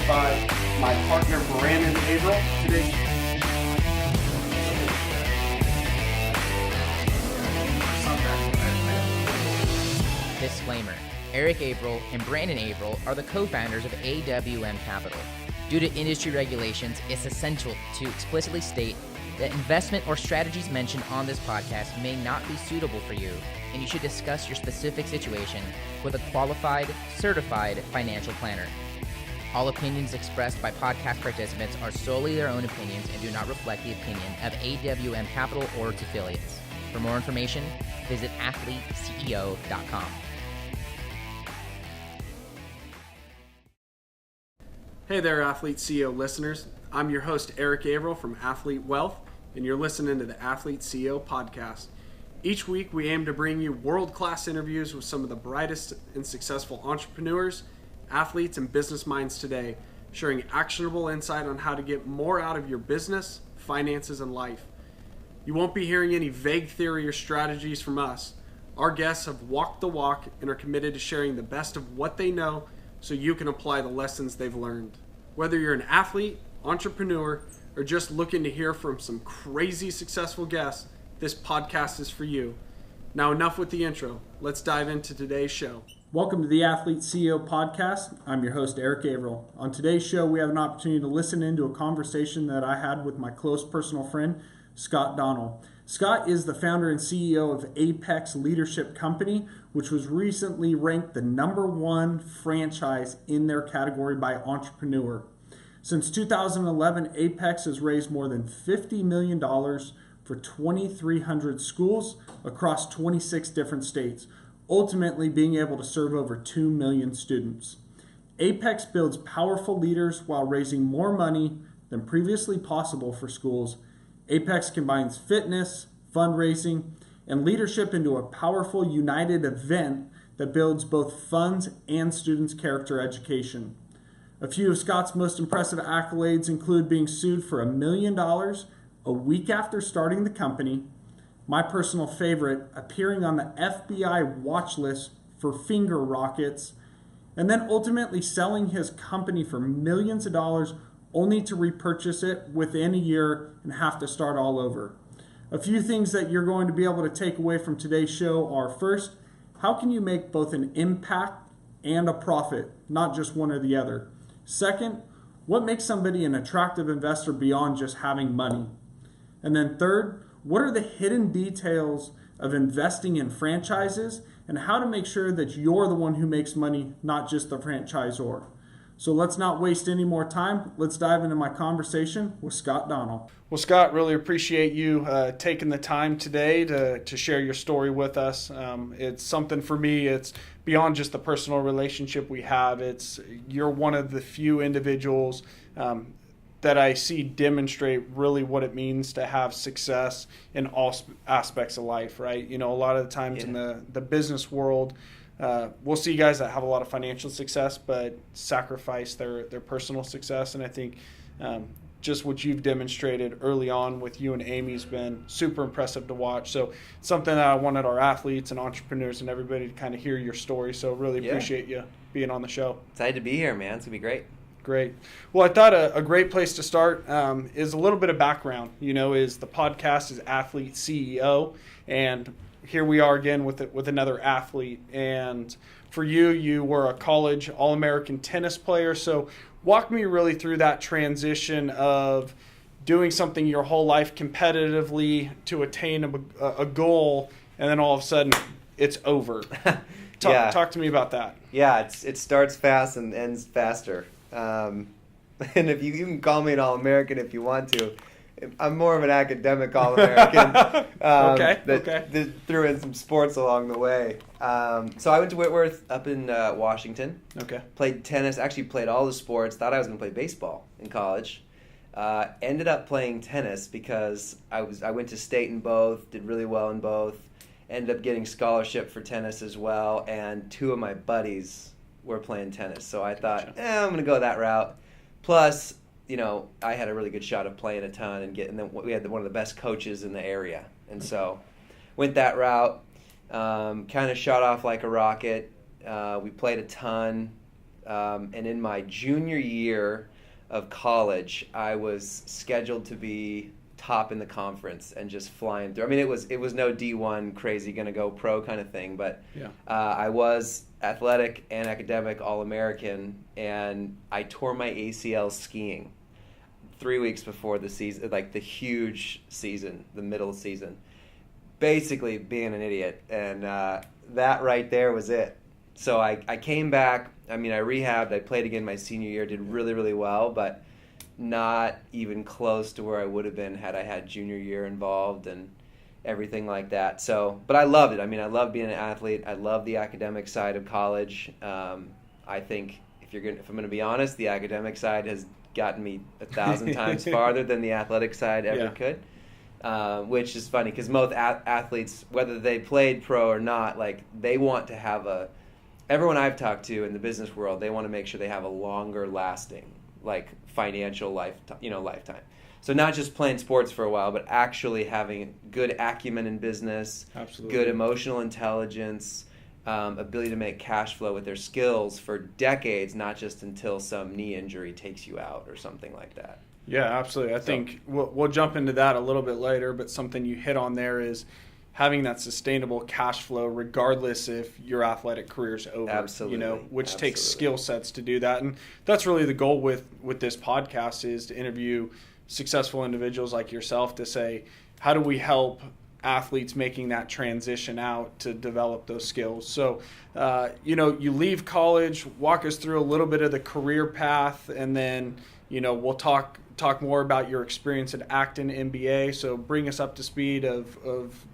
by my partner Brandon Averill. Today's Disclaimer: Eric Averill and Brandon Averill are the co-founders of AWM Capital. Due to industry regulations, it's essential to explicitly state that investment or strategies mentioned on this podcast may not be suitable for you, and you should discuss your specific situation with a qualified, certified financial planner. All opinions expressed by podcast participants are solely their own opinions and do not reflect the opinion of AWM Capital or its affiliates. For more information, visit athleteceo.com. Hey there, Athlete CEO listeners. I'm your host, Eric Averill from Athlete Wealth, and you're listening to the Athlete CEO podcast. Each week, we aim to bring you world-class interviews with some of the brightest and successful entrepreneurs, athletes, and business minds today, sharing actionable insight on how to get more out of your business, finances, and life. You won't be hearing any vague theory or strategies from us. Our guests have walked the walk and are committed to sharing the best of what they know so you can apply the lessons they've learned. Whether you're an athlete, entrepreneur, or just looking to hear from some crazy successful guests, this podcast is for you. Now enough with the intro. Let's dive into today's show. Welcome to the Athlete CEO podcast. I'm your host, Eric Averill. On today's show, we have an opportunity to listen into a conversation that I had with my close personal friend, Scott Donnell. Scott is the founder and CEO of Apex Leadership Company, which was recently ranked the #1 franchise in their category by Entrepreneur. Since 2011, Apex has raised more than $50 million for 2,300 schools across 26 different states, ultimately being able to serve over 2 million students. Apex builds powerful leaders while raising more money than previously possible for schools. Apex combines fitness, fundraising, and leadership into a powerful, united event that builds both funds and students' character education. A few of Scott's most impressive accolades include being sued for $1 million a week after starting the company, my personal favorite, appearing on the FBI watch list for finger rockets, and then ultimately selling his company for millions of dollars only to repurchase it within a year and have to start all over. A few things that you're going to be able to take away from today's show are, first, how can you make both an impact and a profit, not just one or the other? Second, what makes somebody an attractive investor beyond just having money? And then third, what are the hidden details of investing in franchises and how to make sure that you're the one who makes money, not just the franchisor? So let's not waste any more time. Let's dive into my conversation with Scott Donnell. Well, Scott, really appreciate you taking the time today to share your story with us. It's something for me, it's beyond just the personal relationship we have. You're one of the few individuals that I see demonstrate really what it means to have success in all aspects of life, right? You know, a lot of the times in the business world, we'll see guys that have a lot of financial success but sacrifice their personal success. And I think just what you've demonstrated early on with you and Amy has been super impressive to watch. So it's something that I wanted our athletes and entrepreneurs and everybody to kind of hear your story. So really appreciate you being on the show. Excited to be here, man. It's going to be great. Great. Well, I thought a great place to start is a little bit of background. You know, is the podcast is Athlete CEO, and here we are again with another athlete. And for you, you were a college All-American tennis player. So walk me really through that transition of doing something your whole life competitively to attain a goal, and then all of a sudden it's over. Talk to me about that. Yeah, it starts fast and ends faster. And if you can call me an All-American if you want to. I'm more of an academic All-American. That threw in some sports along the way. So I went to Whitworth up in Washington. Okay. Played tennis. Actually played all the sports. Thought I was going to play baseball in college. Ended up playing tennis because I went to state in both. Did really well in both. Ended up getting scholarship for tennis as well. And two of my buddies were playing tennis. So I thought, I'm going to go that route. Plus, you know, I had a really good shot of playing a ton and then we had one of the best coaches in the area. And so went that route, kind of shot off like a rocket. We played a ton, And in my junior year of college, I was scheduled to be top in the conference and just flying through. I mean, it was no D1 crazy gonna go pro kind of thing, but I was athletic and academic All-American, and I tore my ACL skiing 3 weeks before the season, like the huge season, the middle season. Basically being an idiot, and that right there was it. So I came back. I mean, I rehabbed. I played again my senior year, did really, really well, but not even close to where I would have been had I had junior year involved and everything like that. So, but I loved it. I mean, I love being an athlete. I love the academic side of college. I think if I'm going to be honest, the academic side has gotten me 1,000 times farther than the athletic side ever could. Which is funny because most athletes, whether they played pro or not, like they want to have everyone I've talked to in the business world, they want to make sure they have a longer lasting, like financial lifetime. So not just playing sports for a while, but actually having good acumen in business, good emotional intelligence, ability to make cash flow with their skills for decades, not just until some knee injury takes you out or something like that. Yeah, absolutely. I think we'll jump into that a little bit later, but something you hit on there is having that sustainable cash flow regardless if your athletic career is over. Absolutely. Which takes skill sets to do that. And that's really the goal with this podcast, is to interview successful individuals like yourself to say, how do we help athletes making that transition out to develop those skills? So, you leave college, walk us through a little bit of the career path, and then, we'll talk more about your experience at Acton MBA. So bring us up to speed of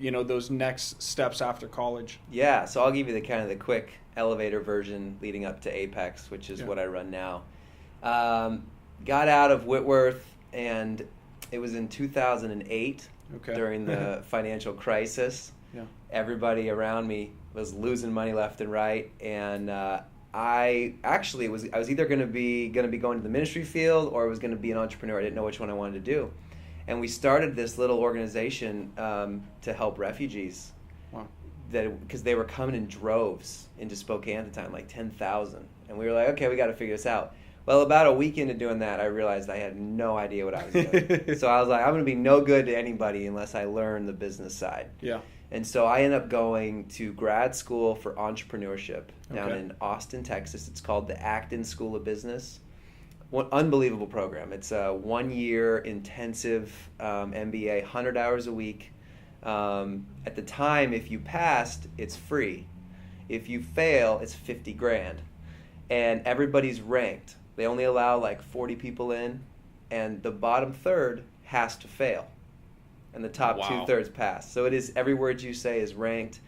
those next steps after college. Yeah, so I'll give you the quick elevator version leading up to Apex, which is what I run now. Got out of Whitworth, and it was in 2008 during the financial crisis. Yeah. Everybody around me was losing money left and right, and I was either going to be going to the ministry field, or I was going to be an entrepreneur. I didn't know which one I wanted to do. And we started this little organization to help refugees. Wow. Because they were coming in droves into Spokane at the time, like 10,000. And we were like, okay, we got to figure this out. Well, about a week into doing that, I realized I had no idea what I was doing. So I was like, I'm going to be no good to anybody unless I learn the business side. Yeah. And so I ended up going to grad school for entrepreneurship down in Austin, Texas. It's called the Acton School of Business. What unbelievable program. It's a 1-year intensive MBA, 100 hours a week. At the time, if you passed, it's free. If you fail, it's $50,000. And everybody's ranked. They only allow like 40 people in, and the bottom third has to fail. And the top 2/3 pass. So it is, every word you say is ranked.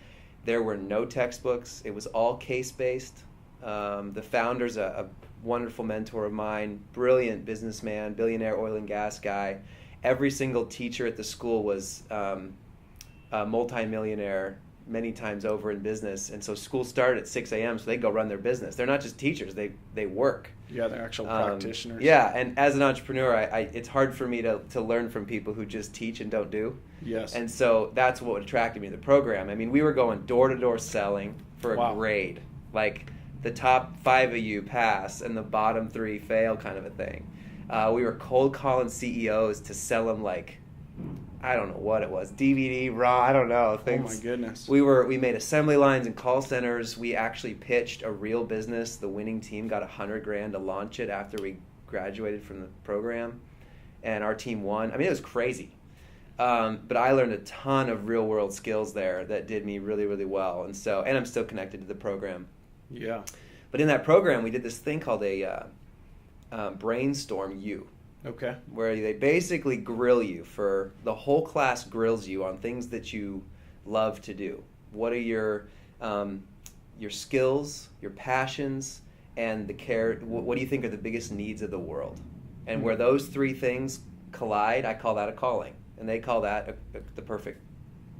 There were no textbooks. It was all case-based. The founder's a wonderful mentor of mine, brilliant businessman, billionaire oil and gas guy. Every single teacher at the school was a multimillionaire many times over in business. And so school started at 6 a.m., so they go run their business. They're not just teachers, they work. Yeah, they're actual practitioners. Yeah, and as an entrepreneur, it's hard for me to learn from people who just teach and don't do. Yes. And so that's what attracted me to the program. I mean, we were going door-to-door selling for a grade. Like, the top 5 of you pass and the bottom 3 fail kind of a thing. We were cold calling CEOs to sell them, like, I don't know what it was, DVD, raw, I don't know. Things. Oh my goodness. We made assembly lines and call centers. We actually pitched a real business. The winning team got $100,000 to launch it after we graduated from the program, and our team won. I mean, it was crazy. But I learned a ton of real world skills there that did me really, really well. And I'm still connected to the program. Yeah. But in that program, we did this thing called a Brainstorm U. Okay. Where they basically grill you for the whole class, grills you on things that you love to do. What are your skills, your passions, and what do you think are the biggest needs of the world? And where those 3 things collide, I call that a calling, and they call that the perfect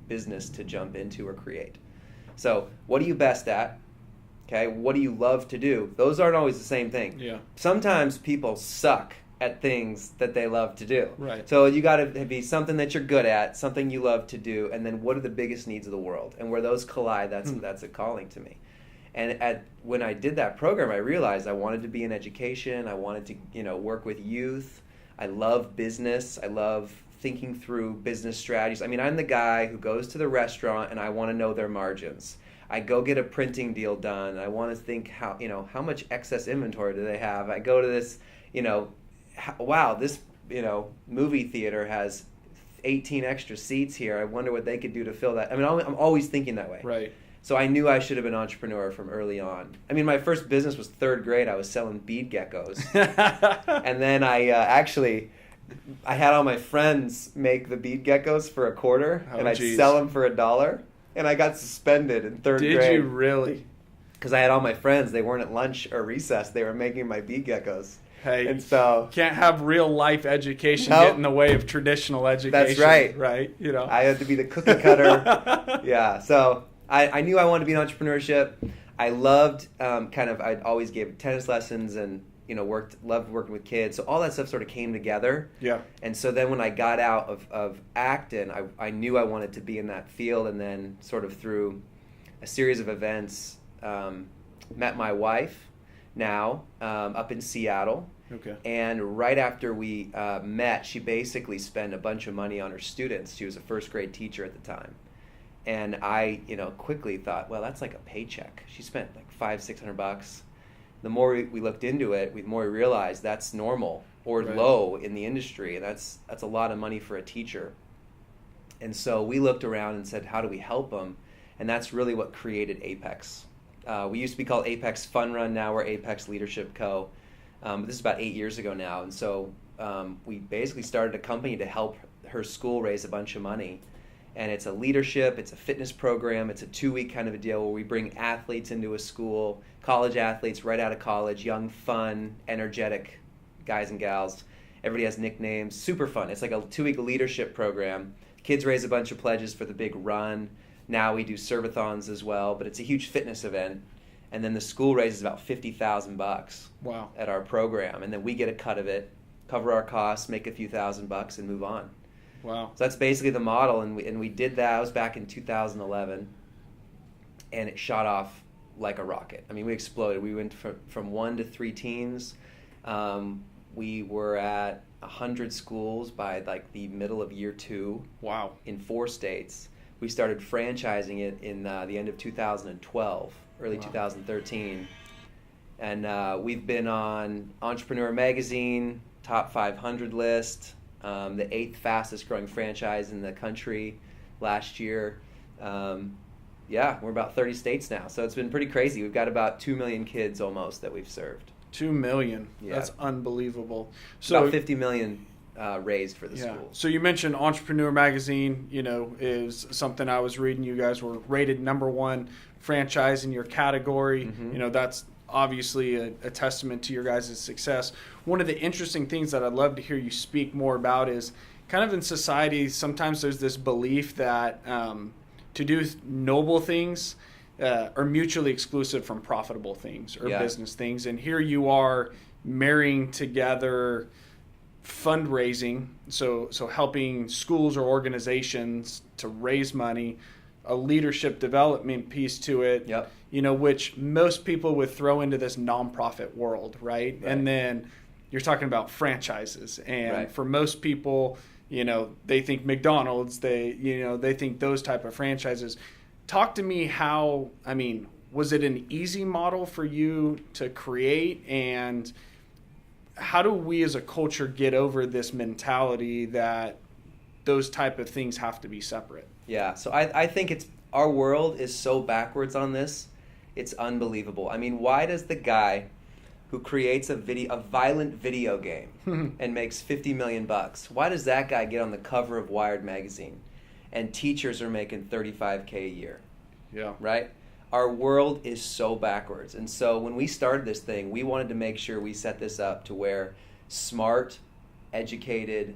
business to jump into or create. So, what are you best at? Okay, what do you love to do? Those aren't always the same thing. Yeah. Sometimes people suck at things that they love to do. Right. So you got to be something that you're good at, something you love to do, and then what are the biggest needs of the world? And where those collide, that's a calling to me. And when I did that program, I realized I wanted to be in education. I wanted to, work with youth. I love business. I love thinking through business strategies. I mean, I'm the guy who goes to the restaurant and I want to know their margins. I go get a printing deal done. I want to think how much excess inventory do they have? I go to this, wow, this, movie theater has 18 extra seats here. I wonder what they could do to fill that. I mean, I'm always thinking that way. Right. So I knew I should have been an entrepreneur from early on. I mean, my first business was third grade. I was selling bead geckos. And then I had all my friends make the bead geckos for $0.25, and I'd sell them for $1. And I got suspended in third grade. Did you really? Because I had all my friends. They weren't at lunch or recess. They were making my bead geckos. Hey, and so can't have real life education get in the way of traditional education. That's right. Right? I had to be the cookie cutter. Yeah. So I knew I wanted to be in entrepreneurship. I loved I'd always gave tennis lessons and loved working with kids. So all that stuff sort of came together. Yeah. And so then when I got out of Acton, I knew I wanted to be in that field, and then sort of through a series of events, met my wife now up in Seattle. Okay. And right after we met, she basically spent a bunch of money on her students. She was a first grade teacher at the time. And I, quickly thought, well, that's like a paycheck. She spent like $500-600. The more we looked into it, the more we realized that's normal or low in the industry, and that's a lot of money for a teacher. And so we looked around and said, how do we help them? And that's really what created Apex. We used to be called Apex Fun Run. Now we're Apex Leadership Co. This is about 8 years ago now, and so we basically started a company to help her school raise a bunch of money. And it's a leadership, it's a fitness program, it's a 2-week kind of a deal where we bring athletes into a school, college athletes right out of college, young, fun, energetic guys and gals. Everybody has nicknames, super fun. It's like a 2-week leadership program. Kids raise a bunch of pledges for the big run. Now we do serve-a-thons as well, but it's a huge fitness event. And then the school raises about $50,000 wow. at our program. And then we get a cut of it, cover our costs, make a few $1,000 and move on. Wow. So that's basically the model, and we did that. I was back in 2011, and it shot off like a rocket. I mean, we exploded. We went from 1 to 3 teams. We were at 100 schools by like the middle of year 2. Wow. In 4 states. We started franchising it in the end of 2012, early 2013. And we've been on Entrepreneur Magazine, top 500 list. The 8th fastest growing franchise in the country last year. We're about 30 states now, so it's been pretty crazy. We've got about 2 million kids almost that we've served. 2 million. Yeah. That's unbelievable. So about 50 million raised for the school. So you mentioned Entrepreneur Magazine, is something I was reading. You guys were rated #1 franchise in your category. Mm-hmm. That's obviously a testament to your guys' success. One of the interesting things that I'd love to hear you speak more about is kind of in society, sometimes there's this belief that to do noble things are mutually exclusive from profitable things or business things. And here you are marrying together fundraising, so helping schools or organizations to raise money, a leadership development piece to it, which most people would throw into this nonprofit world, right? And then you're talking about franchises, and for most people, they think McDonald's, they think those type of franchises. Talk to me was it an easy model for you to create, and how do we as a culture get over this mentality that those type of things have to be separate? Yeah, so I think our world is so backwards on this. It's unbelievable. I mean, why does the guy who creates a violent video game and makes $50 million, why does that guy get on the cover of Wired magazine, and teachers are making $35K a year? Yeah. Right? Our world is so backwards. And so when we started this thing, we wanted to make sure we set this up to where smart, educated,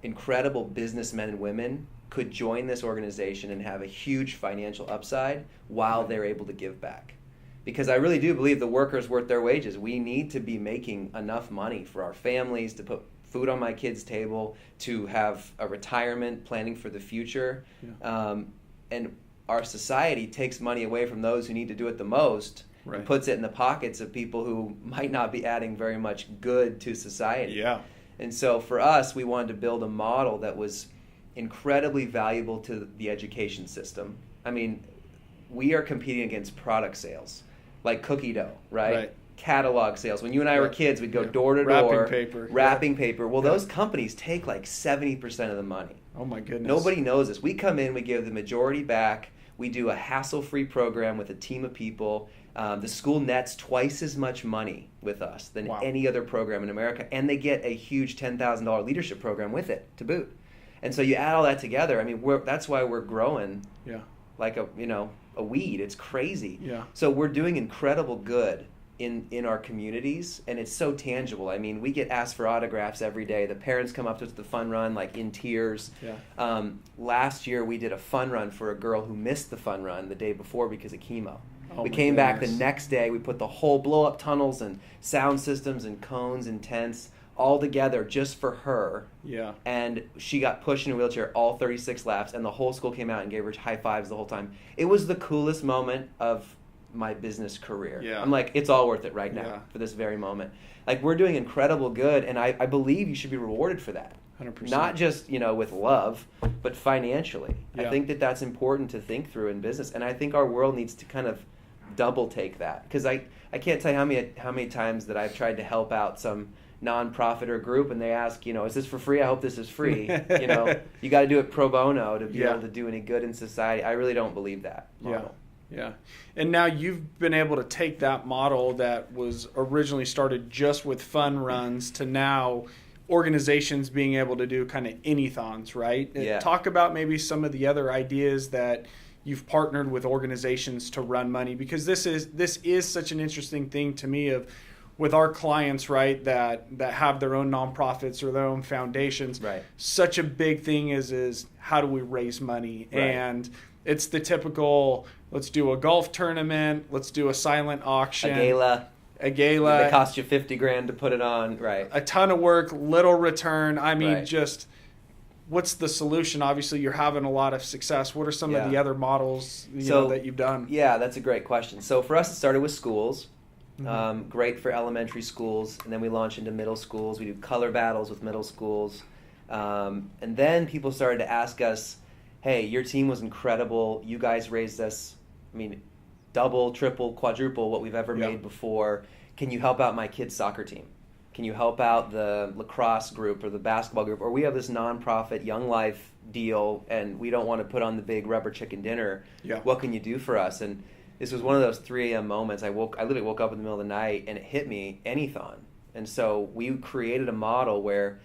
incredible businessmen and women could join this organization and have a huge financial upside while they're able to give back. Because I really do believe the worker's worth their wages. We need to be making enough money for our families, to put food on my kids' table, to have a retirement, planning for the future. Yeah. And our society takes money away from those who need to do it the most, and puts it in the pockets of people who might not be adding very much good to society. Yeah. And so for us, we wanted to build a model that was incredibly valuable to the education system. I mean, we are competing against product sales, like cookie dough, right? Catalog sales. When you and I were kids, we'd go door to door. Wrapping paper. Well, those companies take like 70% of the money. Oh my goodness. Nobody knows this. We come in, we give the majority back. We do a hassle-free program with a team of people. The school nets twice as much money with us than any other program in America, and they get a huge $10,000 leadership program with it to boot. And so you add all that together. I mean, that's why we're growing like a weed. It's crazy. Yeah. So we're doing incredible good in our communities, and it's so tangible. I mean, we get asked for autographs every day. The parents come up to us at the fun run like in tears. Yeah. Last year we did a fun run for a girl who missed the fun run the day before because of chemo. We came back the next day. We put the whole blow-up tunnels and sound systems and cones and tents all together just for her. Yeah. And she got pushed in a wheelchair all 36 laps, and the whole school came out and gave her high fives the whole time. It was the coolest moment of my business career. Yeah. I'm like, it's all worth it right now for this very moment. Like, we're doing incredible good, and I believe you should be rewarded for that. 100%. Not just, with love, but financially. Yeah. I think that's important to think through in business, and I think our world needs to kind of double take that, because I can't tell you how many times that I've tried to help out some nonprofit or group, and they ask, is this for free? I hope this is free. You got to do it pro bono to be able to do any good in society. I really don't believe that model. Yeah. And now you've been able to take that model that was originally started just with fun runs to now organizations being able to do kind of anythons, right? Yeah. Talk about maybe some of the other ideas that you've partnered with organizations to run money, because this is such an interesting thing to me with our clients, right, that have their own nonprofits or their own foundations. Right. Such a big thing is how do we raise money? Right. And it's the typical, let's do a golf tournament, let's do a silent auction. A gala. They cost you $50,000 to put it on. Right. A ton of work, little return. I mean, Right. just what's the solution? Obviously, you're having a lot of success. What are some of the other models that you've done? Yeah, that's a great question. So for us, it started with schools. Great for elementary schools, and then we launched into middle schools. We do color battles with middle schools. And then people started to ask us, hey, your team was incredible. You guys raised us, double, triple, quadruple what we've ever made before. Can you help out my kids' soccer team? Can you help out the lacrosse group or the basketball group? Or we have this nonprofit Young Life deal, and we don't want to put on the big rubber chicken dinner. Yeah. What can you do for us? And this was one of those 3 a.m. moments. I literally woke up in the middle of the night, and it hit me, anython. And so we created a model where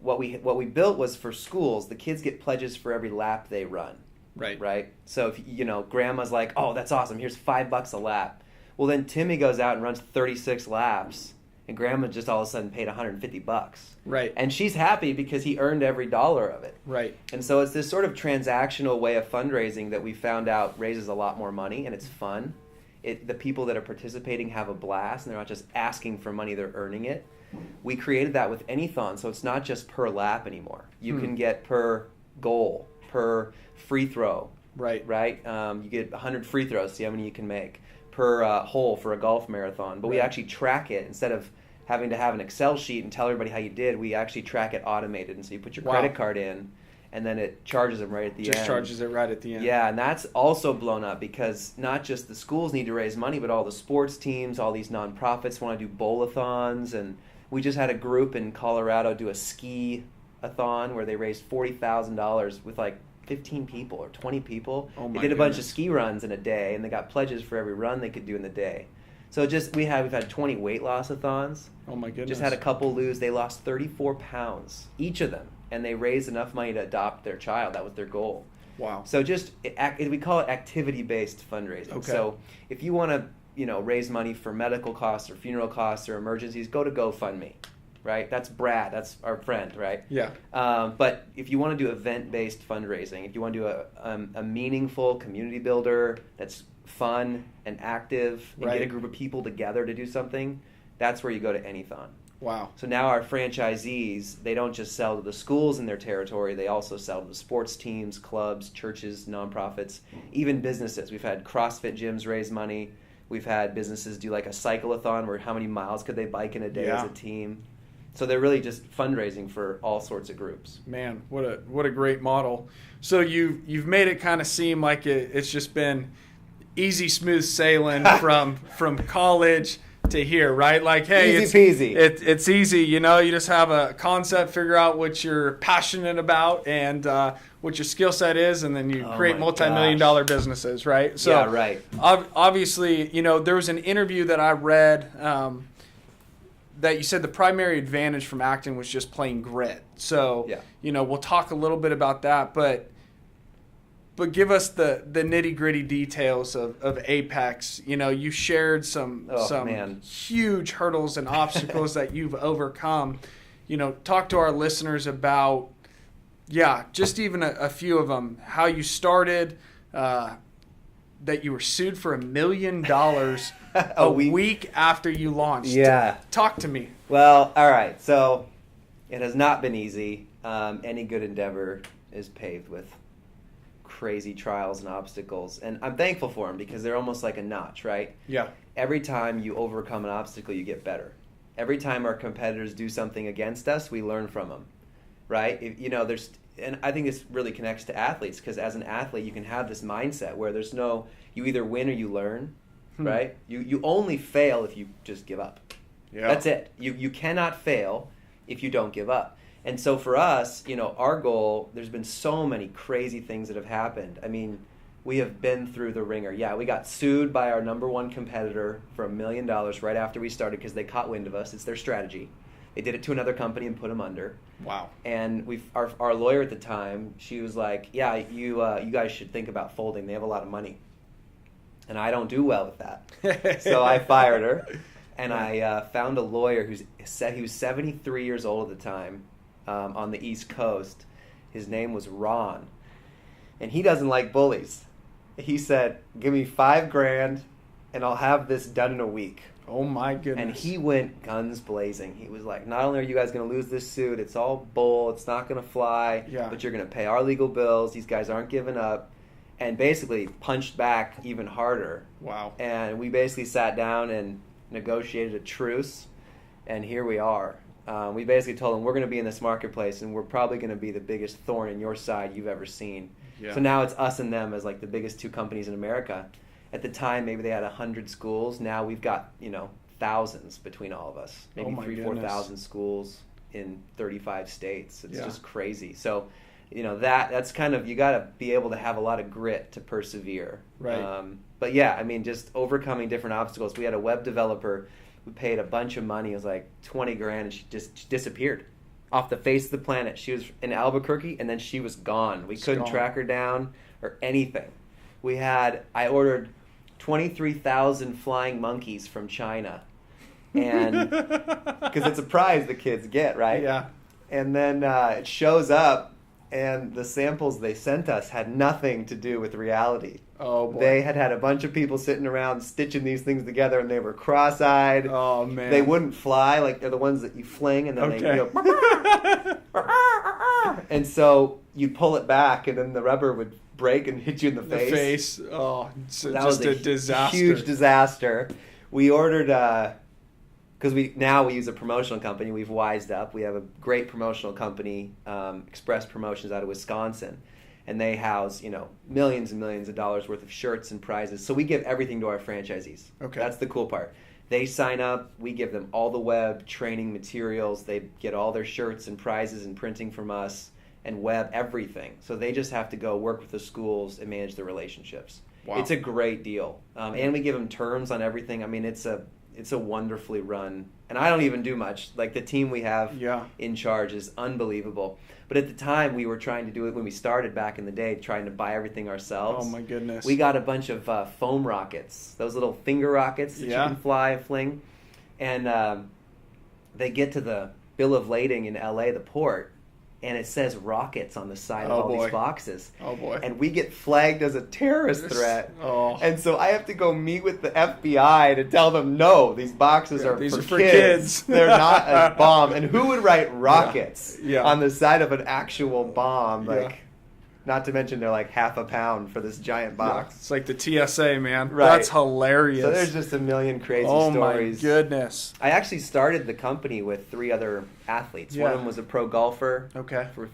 what we built was for schools. The kids get pledges for every lap they run. Right. So if grandma's like, oh, that's awesome, here's $5 a lap. Well, then Timmy goes out and runs 36 laps, and grandma just all of a sudden paid $150. Right. And she's happy because he earned every dollar of it. Right. And so it's this sort of transactional way of fundraising that we found out raises a lot more money, and it's fun. The people that are participating have a blast, and they're not just asking for money, they're earning it. We created that with Anython, so it's not just per lap anymore. You can get per goal, per free throw. Right. You get 100 free throws, see how many you can make, per hole for a golf marathon. But we actually track it. Instead of having to have an Excel sheet and tell everybody how you did, we actually track it automated. And so you put your credit card in, and then it charges them right at the end. Just charges it right at the end. Yeah, and that's also blown up because not just the schools need to raise money, but all the sports teams, all these nonprofits want to do bowl-a-thons. And we just had a group in Colorado do a ski-a-thon where they raised $40,000 with like 15 people or 20 people. They did a bunch of ski runs in a day, and they got pledges for every run they could do in the day. So we've had 20 weight loss-a-thons. Oh my goodness. Just had a couple lose. They lost 34 pounds, each of them, and they raised enough money to adopt their child. That was their goal. Wow. So we call it activity-based fundraising. Okay. So if you want to raise money for medical costs or funeral costs or emergencies, go to GoFundMe. Right? That's Brad. That's our friend, right? Yeah. But if you want to do event-based fundraising, if you want to do a meaningful community builder that's fun and active and get a group of people together to do something, that's where you go to Anython. Wow. So now our franchisees, they don't just sell to the schools in their territory, they also sell to the sports teams, clubs, churches, nonprofits, even businesses. We've had CrossFit gyms raise money. We've had businesses do like a cycle-a-thon where how many miles could they bike in a day as a team. So they're really just fundraising for all sorts of groups. Man, what a great model. So you've made it kind of seem like it's just been easy, smooth sailing from college to here, right? Like, hey, easy peasy. It's easy, you know. You just have a concept, figure out what you're passionate about and what your skill set is, and then you create multi-million-dollar businesses, right? So, yeah, right. Obviously, you know, there was an interview that I read that you said the primary advantage from Acton was just plain grit. So, you know, we'll talk a little bit about that, but give us the nitty-gritty details of Apex. You know, you shared some huge hurdles and obstacles that you've overcome. You know, talk to our listeners about, just even a few of them. How you started, that you were sued for $1 million a week after you launched. Yeah. Talk to me. Well, all right. So it has not been easy. Any good endeavor is paved with crazy trials and obstacles, and I'm thankful for them because they're almost like a notch, right? Yeah. Every time you overcome an obstacle, you get better. Every time our competitors do something against us, we learn from them, right? And I think this really connects to athletes, because as an athlete, you can have this mindset where you either win or you learn, right? You only fail if you just give up. Yeah. That's it. You cannot fail if you don't give up. And so for us, you know, our goal, there's been so many crazy things that have happened. I mean, we have been through the ringer. Yeah, we got sued by our number one competitor for $1 million right after we started because they caught wind of us. It's their strategy. They did it to another company and put them under. Wow. And our lawyer at the time, she was like, you guys should think about folding. They have a lot of money. And I don't do well with that. So I fired her. And I found a lawyer he was 73 years old at the time. On the East Coast. His name was Ron. And he doesn't like bullies. He said, give me $5,000 and I'll have this done in a week. Oh my goodness. And he went guns blazing. He was like, not only are you guys going to lose this suit, it's all bull, it's not going to fly, but you're going to pay our legal bills. These guys aren't giving up. And basically punched back even harder. Wow. And we basically sat down and negotiated a truce. And here we are. We basically told them we're going to be in this marketplace and we're probably going to be the biggest thorn in your side you've ever seen. Yeah. So now it's us and them as like the biggest two companies in America. At the time, maybe they had 100 schools. Now we've got, you know, thousands between all of us. Maybe 4,000 schools in 35 states. It's just crazy. So, you know, that's kind of, you got to be able to have a lot of grit to persevere. Right. But yeah, I mean, just overcoming different obstacles. We had a web developer. We paid a bunch of money. It was like $20,000, and she disappeared off the face of the planet. She was in Albuquerque, and then she was gone. We couldn't track her down or anything. I ordered 23,000 flying monkeys from China, and because it's a prize the kids get, right? Yeah. And then it shows up, and the samples they sent us had nothing to do with reality. Oh, boy. They had a bunch of people sitting around stitching these things together, and they were cross-eyed. Oh, man. They wouldn't fly. Like, they're the ones that you fling, and then they go... And so you'd pull it back, and then the rubber would break and hit you in the face. Oh, that was a disaster. Huge disaster. We ordered... Because we use a promotional company. We've wised up. We have a great promotional company, Express Promotions, out of Wisconsin. And they house, you know, millions and millions of dollars worth of shirts and prizes. So we give everything to our franchisees. Okay. That's the cool part. They sign up. We give them all the web training materials. They get all their shirts and prizes and printing from us and web everything. So they just have to go work with the schools and manage the relationships. Wow. It's a great deal. And we give them terms on everything. I mean, it's a wonderfully run. And I don't even do much. Like, the team we have in charge is unbelievable. But at the time, we were trying to do it when we started back in the day, trying to buy everything ourselves. Oh, my goodness. We got a bunch of foam rockets, those little finger rockets that you can fly and fling. And they get to the bill of lading in L.A., the port, and it says rockets on the side of all these boxes. Oh boy. And we get flagged as a terrorist threat. Oh. And so I have to go meet with the FBI to tell them, no, these boxes are for kids. They're not a bomb. And who would write rockets on the side of an actual bomb? Like, not to mention they're like half a pound for this giant box. It's like the TSA, man. Right. That's hilarious. So there's just a million crazy stories. Oh my goodness. I actually started the company with 3 other athletes. One of them was a pro golfer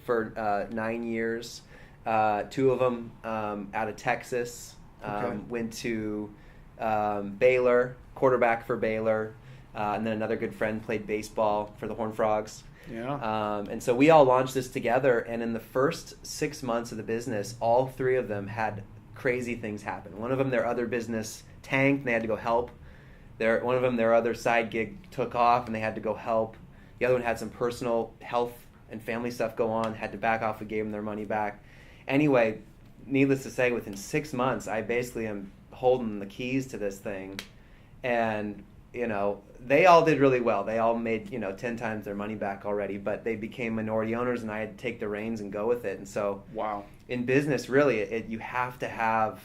for 9 years. 2 of them out of Texas. Went to Baylor, quarterback for Baylor. And then another good friend played baseball for the Horned Frogs. Yeah. And so we all launched this together, and in the first 6 months of the business, all 3 of them had crazy things happen. One of them, their other business tanked, and they had to go help. One of them, their other side gig took off, and they had to go help. The other one had some personal health and family stuff go on, had to back off. We gave them their money back. Anyway, needless to say, within 6 months, I basically am holding the keys to this thing, and they all did really well. They all made 10 times their money back already, but they became minority owners, and I had to take the reins and go with it. And so, in business, really, you have to have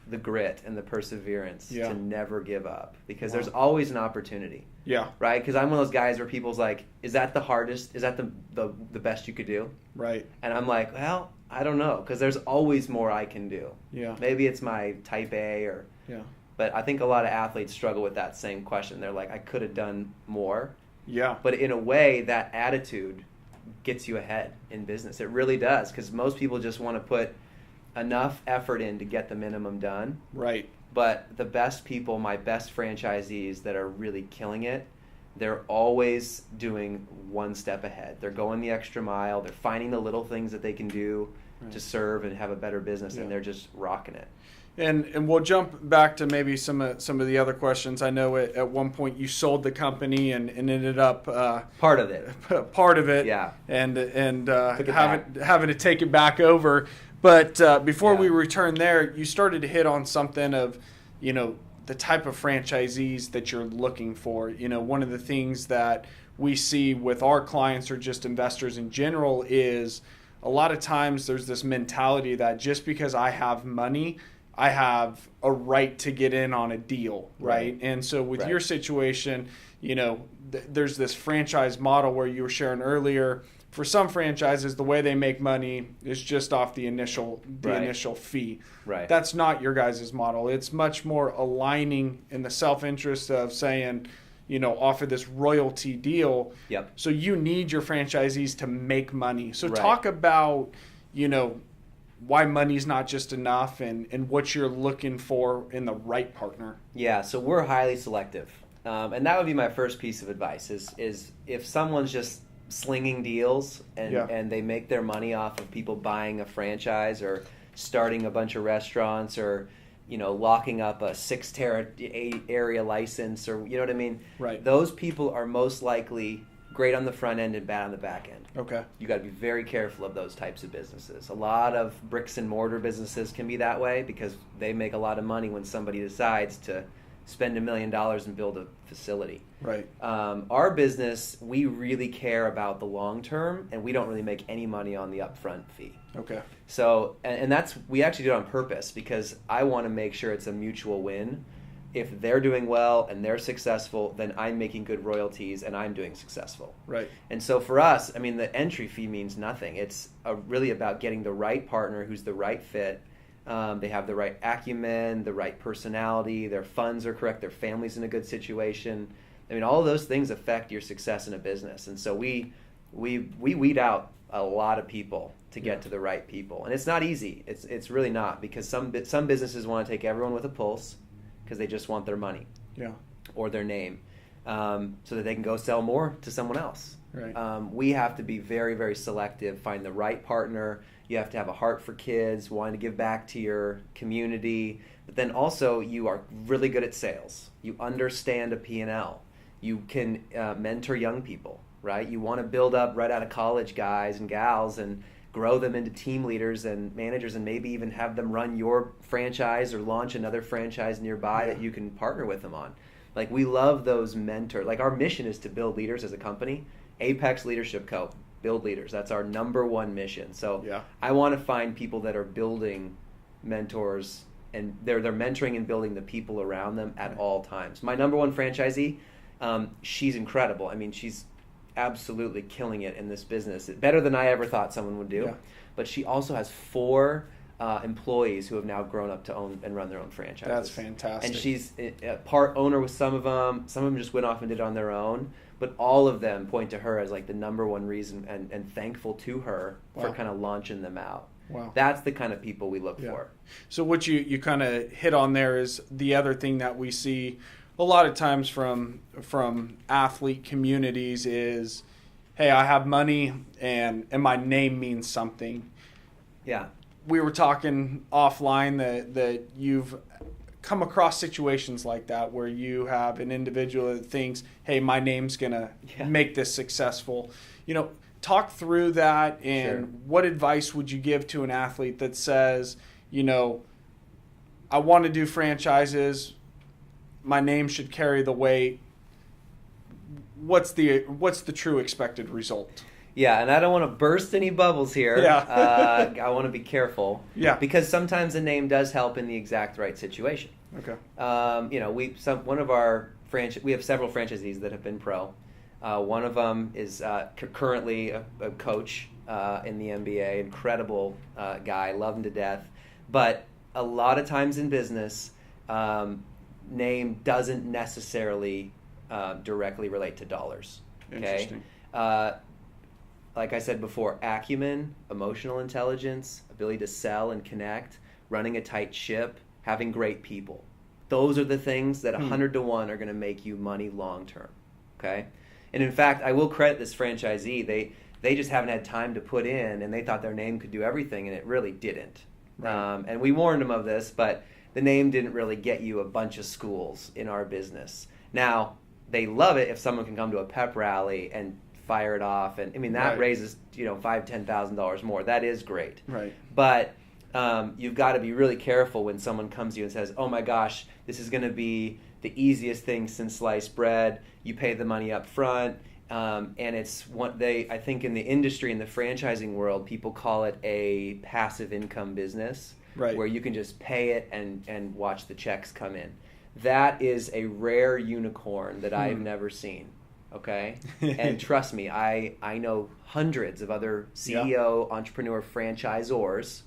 the grit and the perseverance to never give up, because there's always an opportunity. Yeah. Right? Because I'm one of those guys where people's like, is that the hardest? Is that the best you could do? Right. And I'm like, well, I don't know, because there's always more I can do. Yeah. Maybe it's my type A or... Yeah. But I think a lot of athletes struggle with that same question. They're like, I could have done more. Yeah. But in a way, that attitude gets you ahead in business. It really does, because most people just want to put enough effort in to get the minimum done. Right. But the best people, my best franchisees that are really killing it, they're always doing one step ahead. They're going the extra mile. They're finding the little things that they can do to serve and have a better business, and they're just rocking it. And we'll jump back to maybe some of the other questions. I know at one point you sold the company and ended up part of it. Yeah. And having to take it back over. But before we return there, you started to hit on something of, the type of franchisees that you're looking for. One of the things that we see with our clients or just investors in general is a lot of times there's this mentality that just because I have money, I have a right to get in on a deal, right? And so with your situation, there's this franchise model where you were sharing earlier. For some franchises, the way they make money is just off the initial fee. Right. That's not your guys' model. It's much more aligning in the self-interest of saying, offer this royalty deal. Yep. So you need your franchisees to make money. So talk about, why money's not just enough and what you're looking for in the right partner. Yeah, so we're highly selective. And that would be my first piece of advice is if someone's just slinging deals and they make their money off of people buying a franchise or starting a bunch of restaurants or locking up a 6 area license, or you know what I mean? Right. Those people are most likely great on the front end and bad on the back end. Okay. You got to be very careful of those types of businesses. A lot of bricks and mortar businesses can be that way because they make a lot of money when somebody decides to spend $1 million and build a facility. Right. Our business, we really care about the long term, and we don't really make any money on the upfront fee. Okay. So, and that's, we actually do it on purpose because I want to make sure it's a mutual win. If they're doing well and they're successful, then I'm making good royalties and I'm doing successful. Right. And so for us, I mean, the entry fee means nothing. It's really about getting the right partner who's the right fit. They have the right acumen, the right personality, their funds are correct, their family's in a good situation. I mean, all of those things affect your success in a business. And so we weed out a lot of people to get to the right people. And it's not easy. It's really not, because some businesses want to take everyone with a pulse because they just want their money or their name so that they can go sell more to someone else. Right. We have to be very, very selective, find the right partner. You have to have a heart for kids, wanting to give back to your community. But then also you are really good at sales. You understand a P&L. You can mentor young people, right? You want to build up right out of college guys and gals and grow them into team leaders and managers, and maybe even have them run your franchise or launch another franchise nearby that you can partner with them on. Like, we love those mentors. Like, our mission is to build leaders as a company. Apex Leadership Co. build leaders. That's our number one mission. So Yeah. I want to find people that are building mentors, and they're mentoring and building the people around them at all times. My number one franchisee, she's incredible. I mean, she's absolutely killing it in this business. Better than I ever thought someone would do. Yeah. But she also has 4 employees who have now grown up to own and run their own franchises. That's fantastic. And she's a part owner with some of them. Some of them just went off and did it on their own. But all of them point to her as like the number one reason, and thankful to her for kind of launching them out. Wow. That's the kind of people we look for. So what you kind of hit on there is the other thing that we see a lot of times from athlete communities is, hey, I have money and my name means something. Yeah. We were talking offline that you've come across situations like that where you have an individual that thinks, hey, my name's going to make this successful. Talk through that, and what advice would you give to an athlete that says, I want to do franchises, my name should carry the weight. What's the true expected result? Yeah, and I don't want to burst any bubbles here. Yeah. I want to be careful. Yeah. Because sometimes a name does help in the exact right situation. Okay. We have several franchisees that have been pro. One of them is currently a coach in the NBA. Incredible guy, love him to death. But a lot of times in business, name doesn't necessarily directly relate to dollars. Okay? Interesting. Like I said before, acumen, emotional intelligence, ability to sell and connect, running a tight ship, having great people. Those are the things that 100 to 1 are going to make you money long term. Okay? And in fact, I will credit this franchisee. They just haven't had time to put in, and they thought their name could do everything, and it really didn't. Right. And we warned them of this, but the name didn't really get you a bunch of schools in our business. Now, they love it if someone can come to a pep rally and fire it off, and I mean that raises $5,000-$10,000 more. That is great. Right. But you've got to be really careful when someone comes to you and says, "Oh my gosh, this is going to be the easiest thing since sliced bread. You pay the money up front." And it's I think in the industry, in the franchising world, people call it a passive income business, where you can just pay it and watch the checks come in. That is a rare unicorn that I've never seen. Okay? And trust me, I know hundreds of other CEO, entrepreneur, franchisors.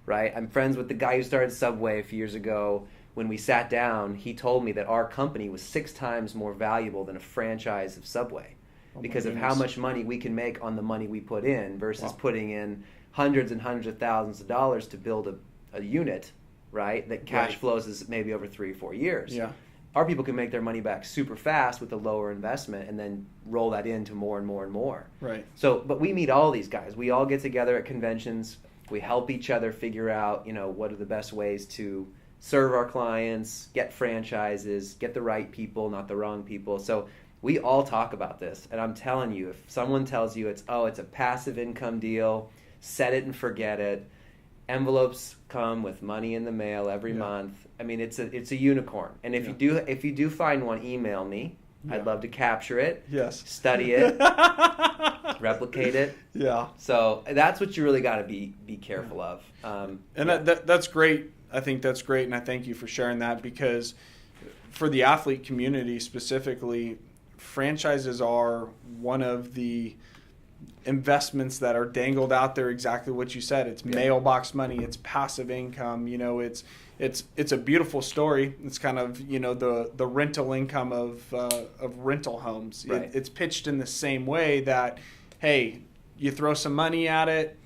Right? I'm friends with the guy who started Subway a few years ago. When we sat down, he told me that our company was 6 times more valuable than a franchise of Subway because of how much money we can make on the money we put in versus putting in hundreds and hundreds of thousands of dollars to build a unit, right, that cash flows is maybe over 3 or 4 years. Yeah. Our people can make their money back super fast with a lower investment and then roll that into more and more and more. Right. So, but we meet all these guys. We all get together at conventions. We help each other figure out, what are the best ways to serve our clients, get franchises, get the right people, not the wrong people. So we all talk about this. And I'm telling you, if someone tells you it's a passive income deal, set it and forget it. Envelopes come with money in the mail every month. I mean, it's a unicorn. And if you do find one, email me. I'd love to capture it. Yes. Study it. Replicate it. Yeah. So that's what you really got to be careful of. That's great. I think that's great, and I thank you for sharing that, because for the athlete community specifically, franchises are one of the investments that are dangled out there. Exactly what you said. It's mailbox money. It's passive income. It's a beautiful story. It's kind of the rental income of rental homes. Right. It's pitched in the same way that, hey, you throw some money at it,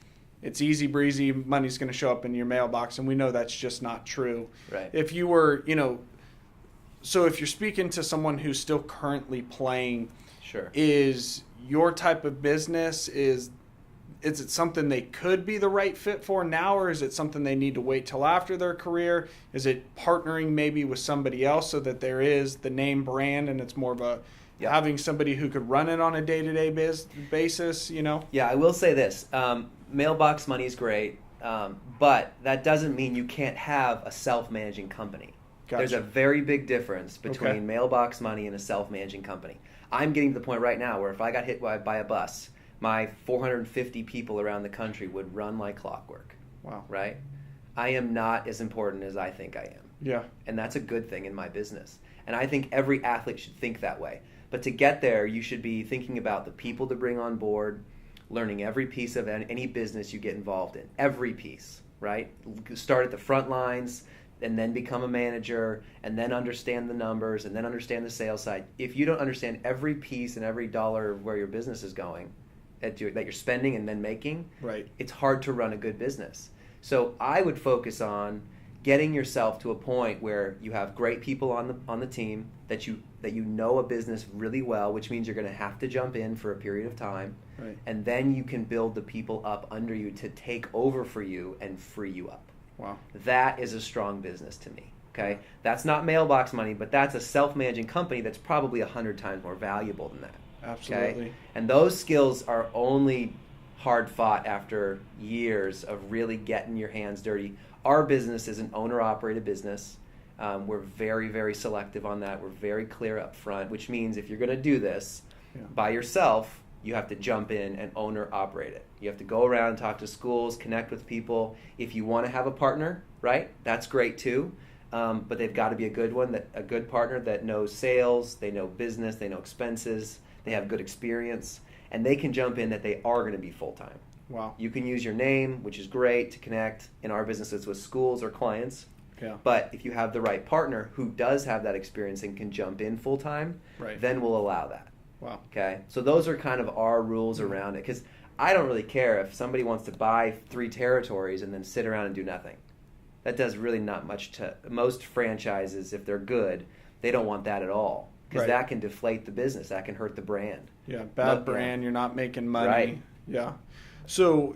it's easy breezy, money's going to show up in your mailbox, and we know that's just not true. Right. If you were, so if you're speaking to someone who's still currently playing, is your type of business, is it something they could be the right fit for now, or is it something they need to wait till after their career? Is it partnering maybe with somebody else so that there is the name brand and it's more of a having somebody who could run it on a day-to-day basis, Yeah, I will say this. Mailbox money is great, but that doesn't mean you can't have a self-managing company. Gotcha. There's a very big difference between mailbox money and a self-managing company. I'm getting to the point right now where if I got hit by a bus, my 450 people around the country would run like clockwork. Wow. Right? I am not as important as I think I am. Yeah. And that's a good thing in my business. And I think every athlete should think that way. But to get there, you should be thinking about the people to bring on board, learning every piece of any business you get involved in. Every piece, right? Start at the front lines, and then become a manager, and then understand the numbers, and then understand the sales side. If you don't understand every piece and every dollar of where your business is going, that you're spending and then making, right, it's hard to run a good business. So I would focus on getting yourself to a point where you have great people on the team, that you know a business really well, which means you're going to have to jump in for a period of time, right, and then you can build the people up under you to take over for you and free you up. Wow. That is a strong business to me. Okay, that's not Mailbox money, but that's a self-managing company that's probably 100 times more valuable than that. Absolutely. Okay? And those skills are only hard fought after years of really getting your hands dirty. Our business is an owner-operated business. We're very, very selective on that. We're very clear up front, which means if you're going to do this by yourself, you have to jump in and owner-operate it. You have to go around, talk to schools, connect with people. If you want to have a partner, right, that's great too. But they've got to be a good one, a good partner that knows sales, they know business, they know expenses, they have good experience, and they can jump in that they are going to be full-time. Wow. You can use your name, which is great to connect in our businesses with schools or clients. Yeah. But if you have the right partner who does have that experience and can jump in full-time, right, then we'll allow that. Wow. Okay? So those are kind of our rules around it, because I don't really care if somebody wants to buy 3 territories and then sit around and do nothing. That does really not much to most franchises. If they're good, they don't want that at all, because that can deflate the business. That can hurt the brand. Yeah, bad brand. You're not making money. Right. Yeah. So,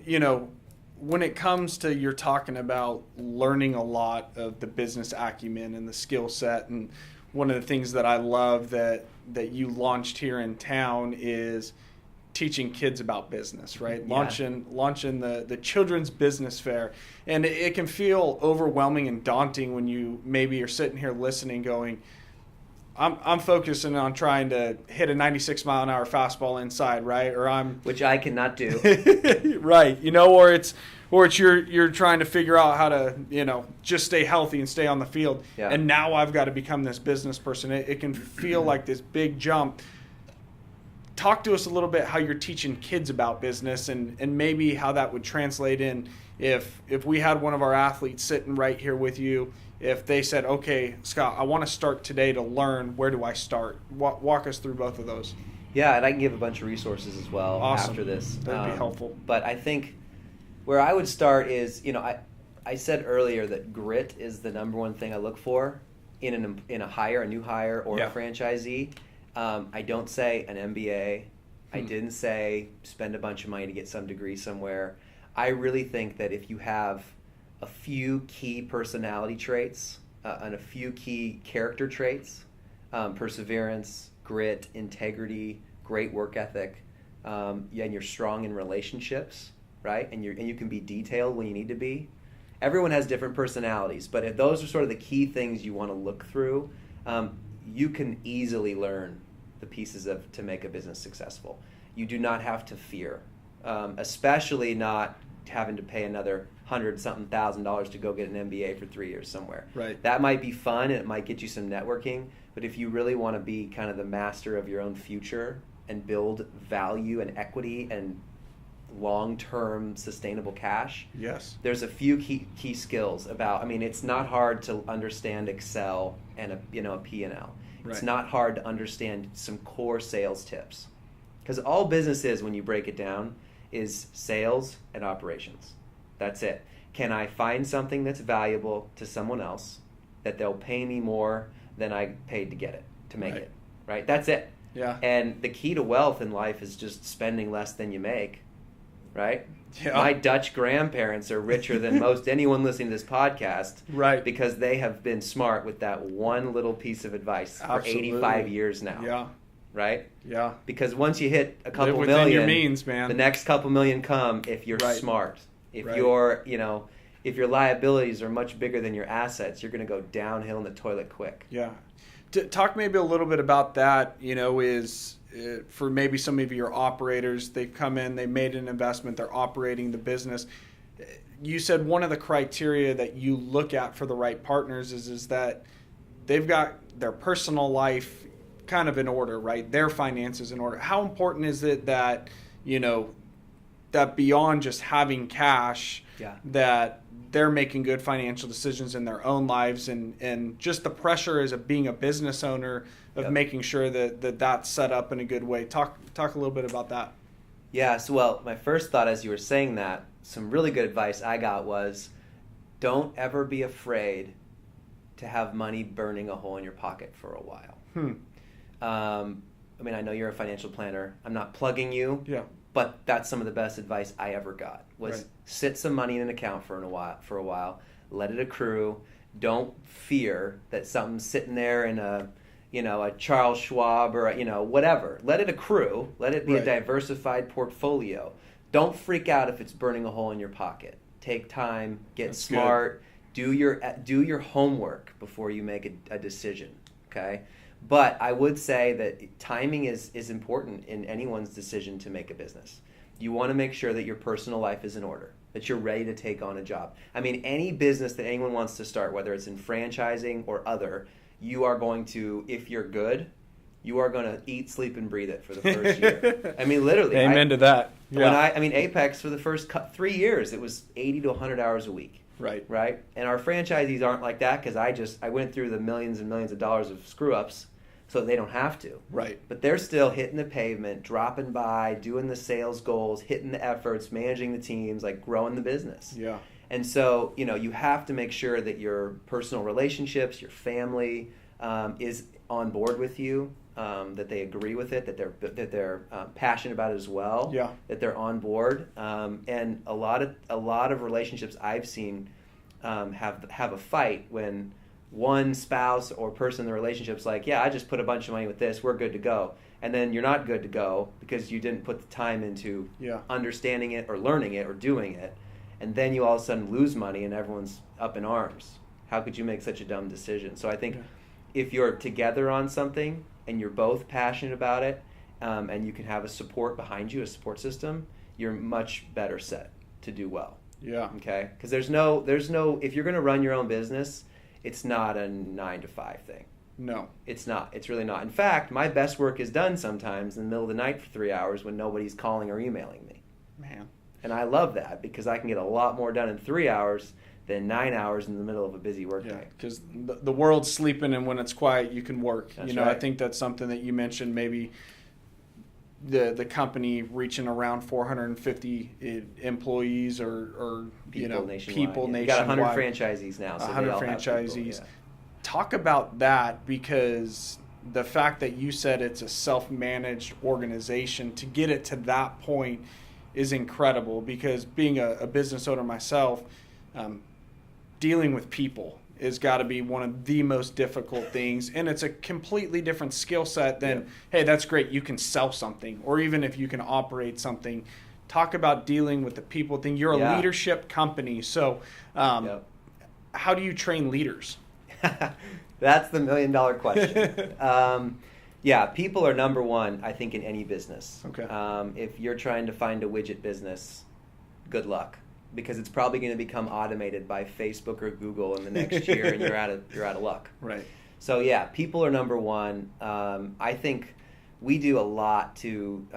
when it comes to, you're talking about learning a lot of the business acumen and the skill set, and one of the things that I love that you launched here in town is teaching kids about business, right? Yeah. Launching the children's business fair. And it can feel overwhelming and daunting when you maybe are sitting here listening going, I'm focusing on trying to hit a 96-mile-an-hour fastball inside, right? Which I cannot do. Right. Or it's you're trying to figure out how to, just stay healthy and stay on the field. Yeah. And now I've got to become this business person. It can feel like this big jump. Talk to us a little bit how you're teaching kids about business, and maybe how that would translate in if we had one of our athletes sitting right here with you. If they said, okay, Scott, I want to start today to learn, where do I start? Walk us through both of those. Yeah, and I can give a bunch of resources as well. Awesome. After this. That'd be helpful. But I think where I would start is, I said earlier that grit is the number one thing I look for in a new hire, or a franchisee. I don't say an MBA. I didn't say spend a bunch of money to get some degree somewhere. I really think that if you have a few key personality traits and a few key character traits, perseverance, grit, integrity, great work ethic, and you're strong in relationships, right? And you can be detailed when you need to be. Everyone has different personalities, but if those are sort of the key things you want to look through, you can easily learn the pieces to make a business successful. You do not have to fear, especially not having to pay another $100-something thousand to go get an MBA for 3 years somewhere. Right. That might be fun, and it might get you some networking, but if you really want to be kind of the master of your own future and build value and equity and long-term sustainable cash, yes, there's a few key skills about. It's not hard to understand Excel and a P&L. Right. It's not hard to understand some core sales tips, because all business is, when you break it down, is sales and operations. That's it. Can I find something that's valuable to someone else that they'll pay me more than I paid to get it, to make it, right? That's it. Yeah. And the key to wealth in life is just spending less than you make, right? Yeah. My Dutch grandparents are richer than most anyone listening to this podcast, right? Because they have been smart with that one little piece of advice for Absolutely. 85 years now. Yeah. Right? Yeah. Because once you hit a couple Live within million, your means, man. the next couple million come if you're smart. If you're, if your liabilities are much bigger than your assets, you're going to go downhill in the toilet quick. Yeah. Talk maybe a little bit about that, is for maybe some of your operators, they've come in, they made an investment, they're operating the business. You said one of the criteria that you look at for the right partners is that they've got their personal life kind of in order, right? Their finances in order. How important is it that, that beyond just having cash, that they're making good financial decisions in their own lives, and just the pressure as of being a business owner of making sure that that's set up in a good way. Talk a little bit about that. Yeah, so well, my first thought as you were saying that, some really good advice I got was, don't ever be afraid to have money burning a hole in your pocket for a while. I know you're a financial planner. I'm not plugging you. Yeah. But that's some of the best advice I ever got was sit some money in an account for a while, let it accrue. Don't fear that something's sitting there in a Charles Schwab or whatever. Let it accrue. Let it be a diversified portfolio. Don't freak out if it's burning a hole in your pocket. Take time, get smart, do your homework before you make a decision. Okay? But I would say that timing is important in anyone's decision to make a business. You want to make sure that your personal life is in order, that you're ready to take on a job. Any business that anyone wants to start, whether it's in franchising or other, you are going to, if you're good, you are going to eat, sleep, and breathe it for the first year. Literally. Amen to that. Yeah. When Apex, for the first 3 years, it was 80 to 100 hours a week. Right. And our franchisees aren't like that because I went through the millions and millions of dollars of screw-ups so they don't have to. Right. But they're still hitting the pavement, dropping by, doing the sales goals, hitting the efforts, managing the teams, growing the business. Yeah. And so, you have to make sure that your personal relationships, your family is on board with you, that they agree with it, that they're passionate about it as well. Yeah. That they're on board. And a lot of relationships I've seen have a fight when one spouse or person in the relationship's like, yeah, I just put a bunch of money with this, we're good to go. And then you're not good to go because you didn't put the time into understanding it or learning it or doing it. And then you all of a sudden lose money and everyone's up in arms. How could you make such a dumb decision? So I think if you're together on something and you're both passionate about it, and you can have a support behind you, a support system, you're much better set to do well. Yeah. Okay? Because there's no, if you're going to run your own business, it's not a 9 to 5 thing. No. It's not. It's really not. In fact, my best work is done sometimes in the middle of the night for 3 hours when nobody's calling or emailing me. Man. And I love that because I can get a lot more done in 3 hours than 9 hours in the middle of a busy work day. Because the world's sleeping, and when it's quiet, you can work. That's right. I think that's something that you mentioned, maybe the company reaching around 450 employees or people nationwide. People nationwide. You got 100 franchisees now. So 100 franchisees. Talk about that, because the fact that you said it's a self-managed organization, to get it to that point is incredible, because being a business owner myself, dealing with people has got to be one of the most difficult things, and it's a completely different skill set than, hey, that's great, you can sell something, or even if you can operate something. Talk about dealing with the people thing. You're a leadership company, so how do you train leaders? That's the $1 million question. People are number one, I think, in any business. Okay. If you're trying to find a widget business, good luck, because it's probably going to become automated by Facebook or Google in the next year, and you're out of luck. Right. So people are number one. I think we do a lot to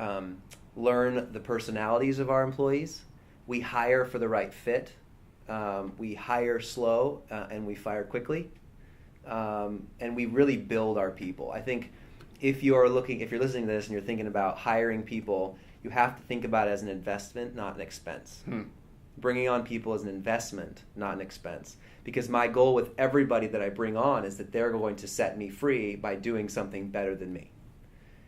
learn the personalities of our employees. We hire for the right fit. We hire slow and we fire quickly. And we really build our people. I think if you're listening to this and you're thinking about hiring people, you have to think about it as an investment, not an expense. Bringing on people is an investment, not an expense. Because my goal with everybody that I bring on is that they're going to set me free by doing something better than me.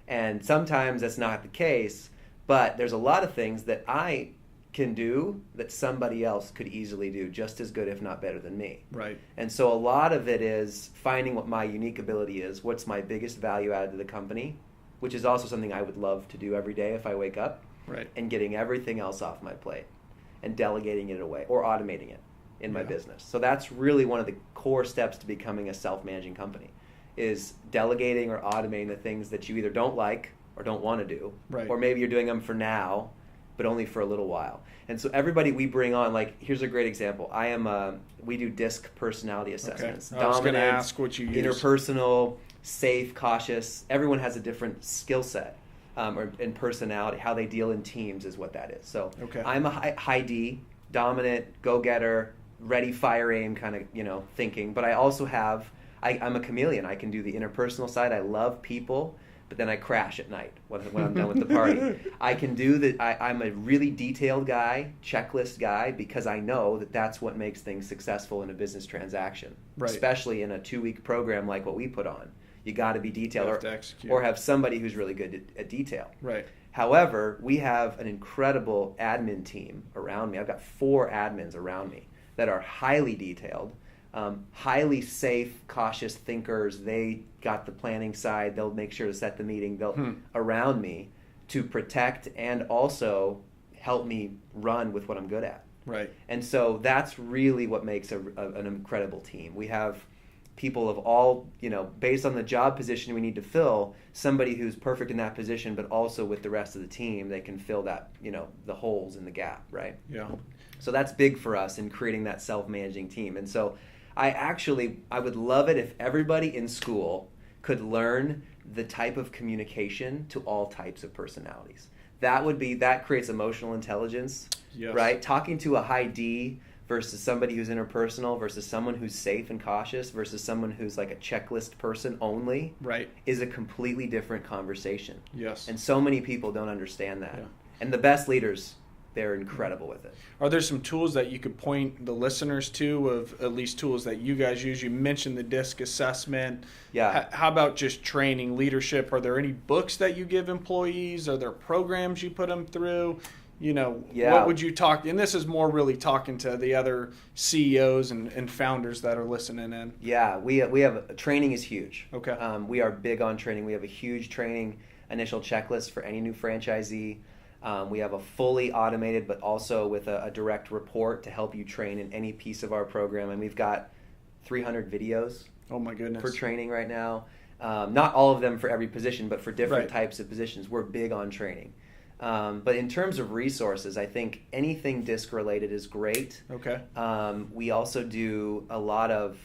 And sometimes that's not the case, but there's a lot of things that I can do that somebody else could easily do just as good, if not better than me. Right. And so a lot of it is finding what my unique ability is, what's my biggest value added to the company, which is also something I would love to do every day if I wake up, right, and getting everything else off my plate and delegating it away or automating it. in my business. So that's really one of the core steps to becoming a self-managing company, is delegating or automating the things that you either don't like or don't want to do, or maybe you're doing them for now, but only for a little while. And so everybody we bring on, like, here's a great example. We do DISC personality assessments. I was going to ask what you use. Interpersonal, safe, cautious. Everyone has a different skill set and personality. How they deal in teams is what that is. So I'm a high D, dominant, go-getter, ready, fire, aim kind of, thinking. But I also I'm a chameleon. I can do the interpersonal side. I love people, but then I crash at night when I'm done with the party. I can do that. I'm a really detailed guy, checklist guy, because I know that that's what makes things successful in a business transaction, especially in a 2-week program like what we put on. You got to be detailed, or have somebody who's really good at detail. Right. However, we have an incredible admin team around me. I've got 4 admins around me that are highly detailed, highly safe, cautious thinkers. They got the planning side. They'll make sure to set the meeting. They'll around me to protect and also help me run with what I'm good at. Right. And so that's really what makes an incredible team. We have people of all, based on the job position we need to fill, somebody who's perfect in that position, but also with the rest of the team, they can fill that, the holes in the gap, right? Yeah. So that's big for us in creating that self-managing team. And so I would love it if everybody in school could learn the type of communication to all types of personalities. That creates emotional intelligence, right? Talking to a high D versus somebody who's interpersonal versus someone who's safe and cautious versus someone who's like a checklist person only, is a completely different conversation. Yes. And so many people don't understand that. Yeah. And the best leaders, they're incredible with it. Are there some tools that you could point the listeners to, of at least tools that you guys use? You mentioned the DISC assessment. Yeah. How about just training, leadership? Are there any books that you give employees? Are there programs you put them through? What would you talk, and this is more really talking to the other CEOs and founders that are listening in. Yeah, we have training is huge. Okay. We are big on training. We have a huge training initial checklist for any new franchisee. We have a fully automated, but also with a direct report to help you train in any piece of our program. And we've got 300 videos. Oh my goodness. For training right now. Not all of them for every position, but for different types of positions. We're big on training. But in terms of resources, I think anything DISC related is great. Okay. We also do a lot of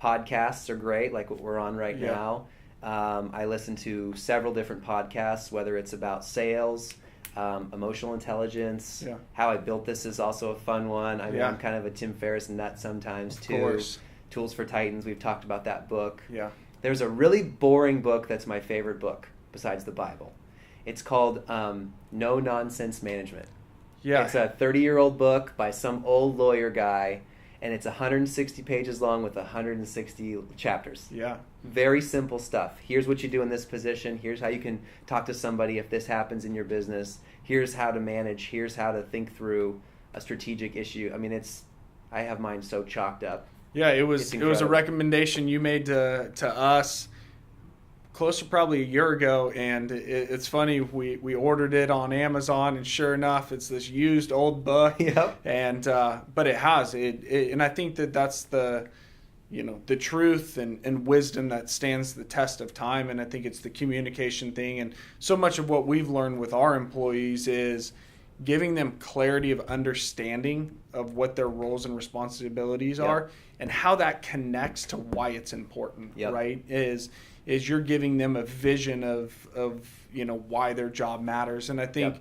podcasts are great, like what we're on right now. I listen to several different podcasts, whether it's about sales, emotional intelligence. Yeah. How I Built This is also a fun one. I'm kind of a Tim Ferriss nut sometimes too. Of course. Tools for Titans, we've talked about that book. Yeah. There's a really boring book that's my favorite book besides the Bible. It's called No Nonsense Management. Yeah. It's a 30-year-old book by some old lawyer guy, and it's 160 pages long with 160 chapters. Yeah. Very simple stuff. Here's what you do in this position. Here's how you can talk to somebody if this happens in your business. Here's how to manage. Here's how to think through a strategic issue. I mean, I have mine so chalked up. Yeah, it was a recommendation you made to us close to probably a year ago, and it's funny, we ordered it on Amazon, and sure enough, it's this used old book. Yep. And but it has it, and I think that's the the truth and wisdom that stands the test of time, and I think it's the communication thing, and so much of what we've learned with our employees is giving them clarity of understanding of what their roles and responsibilities are, and how that connects to why it's important. Right? Is you're giving them a vision of why their job matters, and I think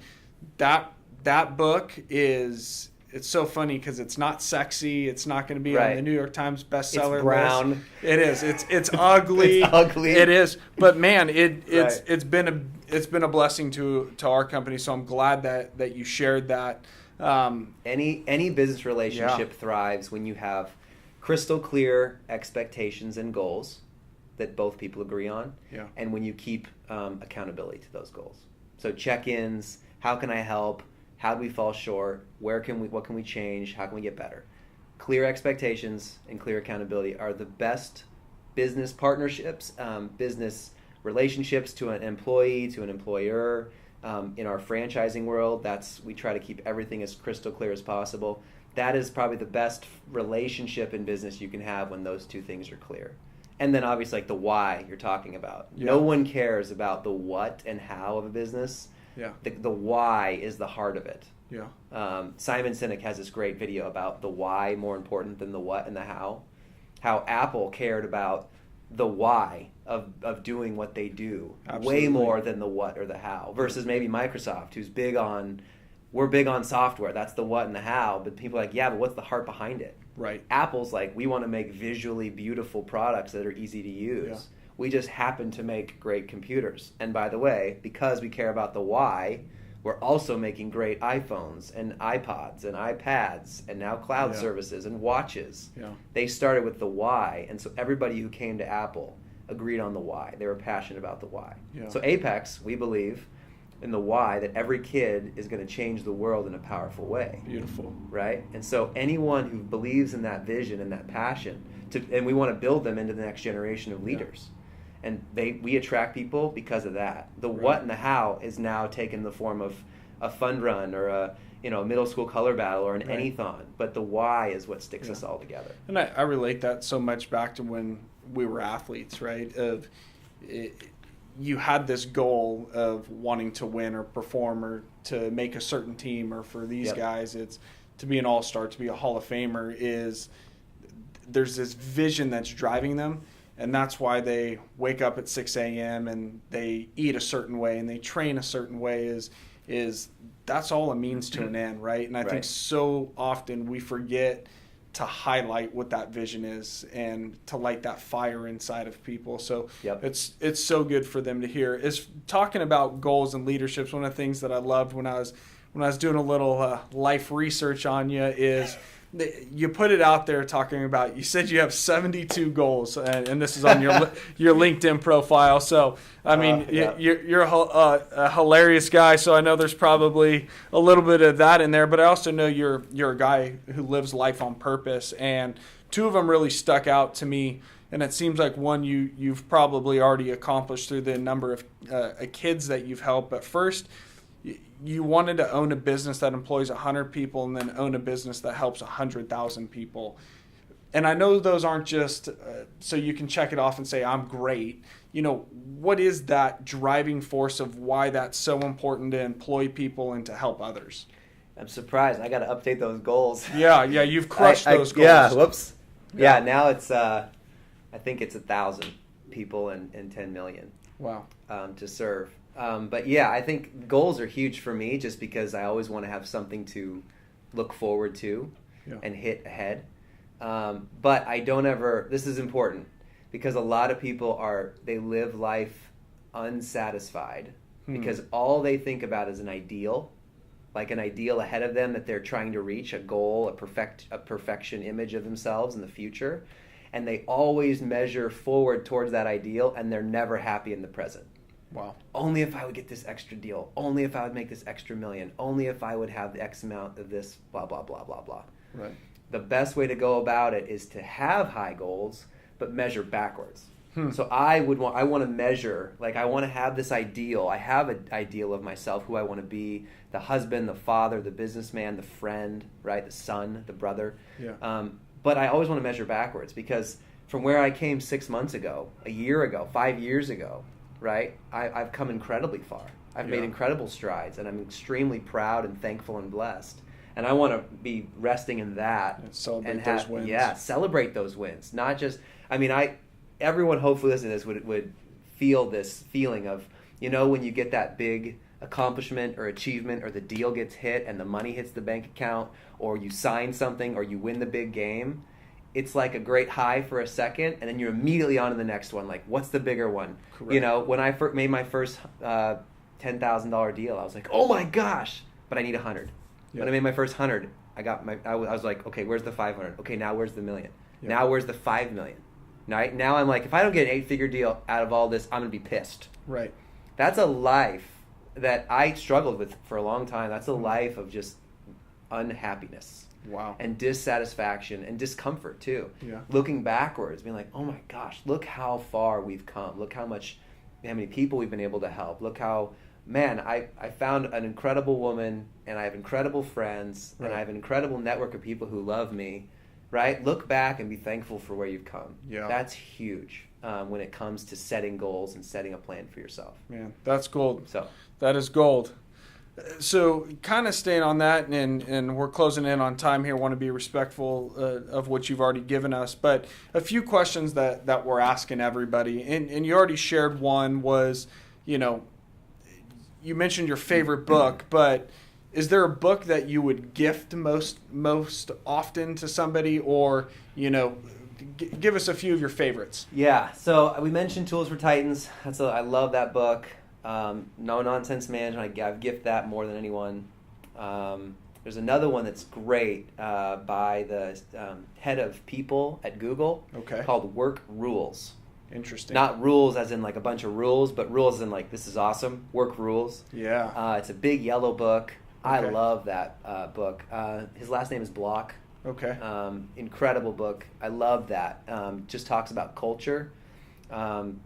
that book is, it's so funny because it's not sexy. It's not going to be on the New York Times bestseller it's brown. list. It is. It's ugly. It's ugly. It is. But man, it's been a blessing to our company. So I'm glad that you shared that. Any business relationship thrives when you have crystal clear expectations and goals that both people agree on, and when you keep accountability to those goals. So check-ins, how can I help? How do we fall short? What can we change? How can we get better? Clear expectations and clear accountability are the best business partnerships, business relationships to an employee, to an employer. In our franchising world, we try to keep everything as crystal clear as possible. that is probably the best relationship in business you can have when those two things are clear. And then obviously like the why you're talking about. Yeah. No one cares about the what and how of a business. Yeah. The why is the heart of it. Yeah. Simon Sinek has this great video about the why more important than the what and the how. How Apple cared about the why of doing what they do. Absolutely. Way more than the what or the how. Versus maybe Microsoft, who's we're big on software. That's the what and the how. But people are like, yeah, but what's the heart behind it? Right. Apple's like, we want to make visually beautiful products that are easy to use. Yeah. We just happen to make great computers. And by the way, because we care about the why, we're also making great iPhones and iPods and iPads and now cloud services and watches. Yeah. They started with the why. And so everybody who came to Apple agreed on the why. They were passionate about the why. Yeah. So Apex, we believe in the why that every kid is going to change the world in a powerful way. Beautiful. Right? And so anyone who believes in that vision and that passion, and we want to build them into the next generation of leaders. Yeah. And we attract people because of that. The what and the how is now taken the form of a fund run or a middle school color battle or an anython. But the why is what sticks us all together. And I relate that so much back to when we were athletes, right? You had this goal of wanting to win or perform or to make a certain team, or for these guys, it's to be an all-star, to be a Hall of Famer. There's this vision that's driving them. And that's why they wake up at 6 a.m. and they eat a certain way and they train a certain way is that's all a means to an end, right? And I think so often we forget to highlight what that vision is and to light that fire inside of people. So it's so good for them to hear. Is talking about goals and leaderships, one of the things that I loved when I was doing a little life research on you is you put it out there talking about, you said you have 72 goals, and this is on your LinkedIn profile. So, I mean, you're a hilarious guy, so I know there's probably a little bit of that in there, but I also know you're a guy who lives life on purpose, and two of them really stuck out to me, and it seems like one you've probably already accomplished through the number of kids that you've helped. But first, you wanted to own a business that employs 100 people and then own a business that helps 100,000 people. And I know those aren't just so you can check it off and say, I'm great. What is that driving force of why that's so important to employ people and to help others? I'm surprised. I got to update those goals. Yeah, you've crushed those goals. Yeah, whoops. Yeah, now it's, I think it's 1,000 people and 10 million. Wow. To serve. But yeah, I think goals are huge for me just because I always want to have something to look forward to and hit ahead. But I don't ever, this is important because a lot of people they live life unsatisfied because all they think about is an ideal, like an ideal ahead of them that they're trying to reach, a goal, a perfection image of themselves in the future. And they always measure forward towards that ideal and they're never happy in the present. Wow. Only if I would get this extra deal. Only if I would make this extra million. Only if I would have the X amount of this, blah, blah, blah, blah, blah. Right. The best way to go about it is to have high goals, but measure backwards. So I want to measure, like I want to have this ideal. I have an ideal of myself, who I want to be, the husband, the father, the businessman, the friend, right? The son, the brother. Yeah. But I always want to measure backwards because from where I came 6 months ago, a year ago, 5 years ago, right? I've come incredibly far. I've made incredible strides, and I'm extremely proud and thankful and blessed. And I want to be resting in that and celebrate those wins. Yeah, celebrate those wins. Not just, everyone hopefully listening to this would feel this feeling of, when you get that big accomplishment or achievement or the deal gets hit and the money hits the bank account or you sign something or you win the big game. It's like a great high for a second, and then you're immediately on to the next one. Like, what's the bigger one? Correct. When I made my first $10,000 deal, I was like, oh my gosh, but I need 100. Yeah. When I made my first 100, I was like, okay, where's the 500? Okay, now where's the million? Yeah. Now where's the 5 million? Now I'm like, if I don't get an 8-figure deal out of all this, I'm going to be pissed. Right. That's a life that I struggled with for a long time. That's a life of just unhappiness. Wow. And dissatisfaction and discomfort too. Yeah. Looking backwards, being like, oh my gosh, look how far we've come. Look how many people we've been able to help. Look how man, I found an incredible woman, and I have incredible friends, Right. and I have an incredible network of people who love me, right? Look back and be thankful for where you've come. Yeah. That's huge when it comes to setting goals and setting a plan for yourself. Man, that's gold. So That is gold. So kind of staying on that, and we're closing in on time here. Want to be respectful of what you've already given us. But a few questions that we're asking everybody, and you already shared one was, you mentioned your favorite book, but is there a book that you would gift most often to somebody, or, give us a few of your favorites? yeah, so we mentioned Tools for Titans. I love that book. No Nonsense Management. I gift that more than anyone. There's another one that's great by the head of people at Google. Okay. Called Work Rules. Interesting. Not rules as in like a bunch of rules, but rules as in like, this is awesome. Work Rules. Yeah. It's a big yellow book. I Okay. love that book. His last name is Block. Okay. Incredible book. I love that. Just talks about culture.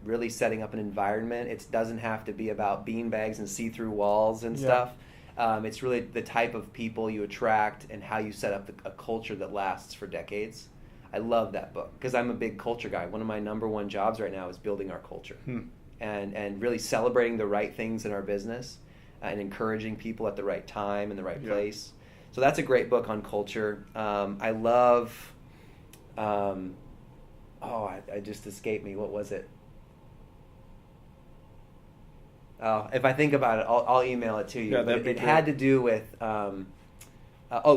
Really setting up an environment. It doesn't have to be about beanbags and see-through walls and stuff. It's really the type of people you attract and how you set up a culture that lasts for decades. I love that book because I'm a big culture guy. One of my number one jobs right now is building our culture and really celebrating the right things in our business and encouraging people at the right time and the right place. So that's a great book on culture. I love... I just escaped me. What was it? Oh, if I think about it, I'll email it to you. Yeah, that'd be it great. had to do with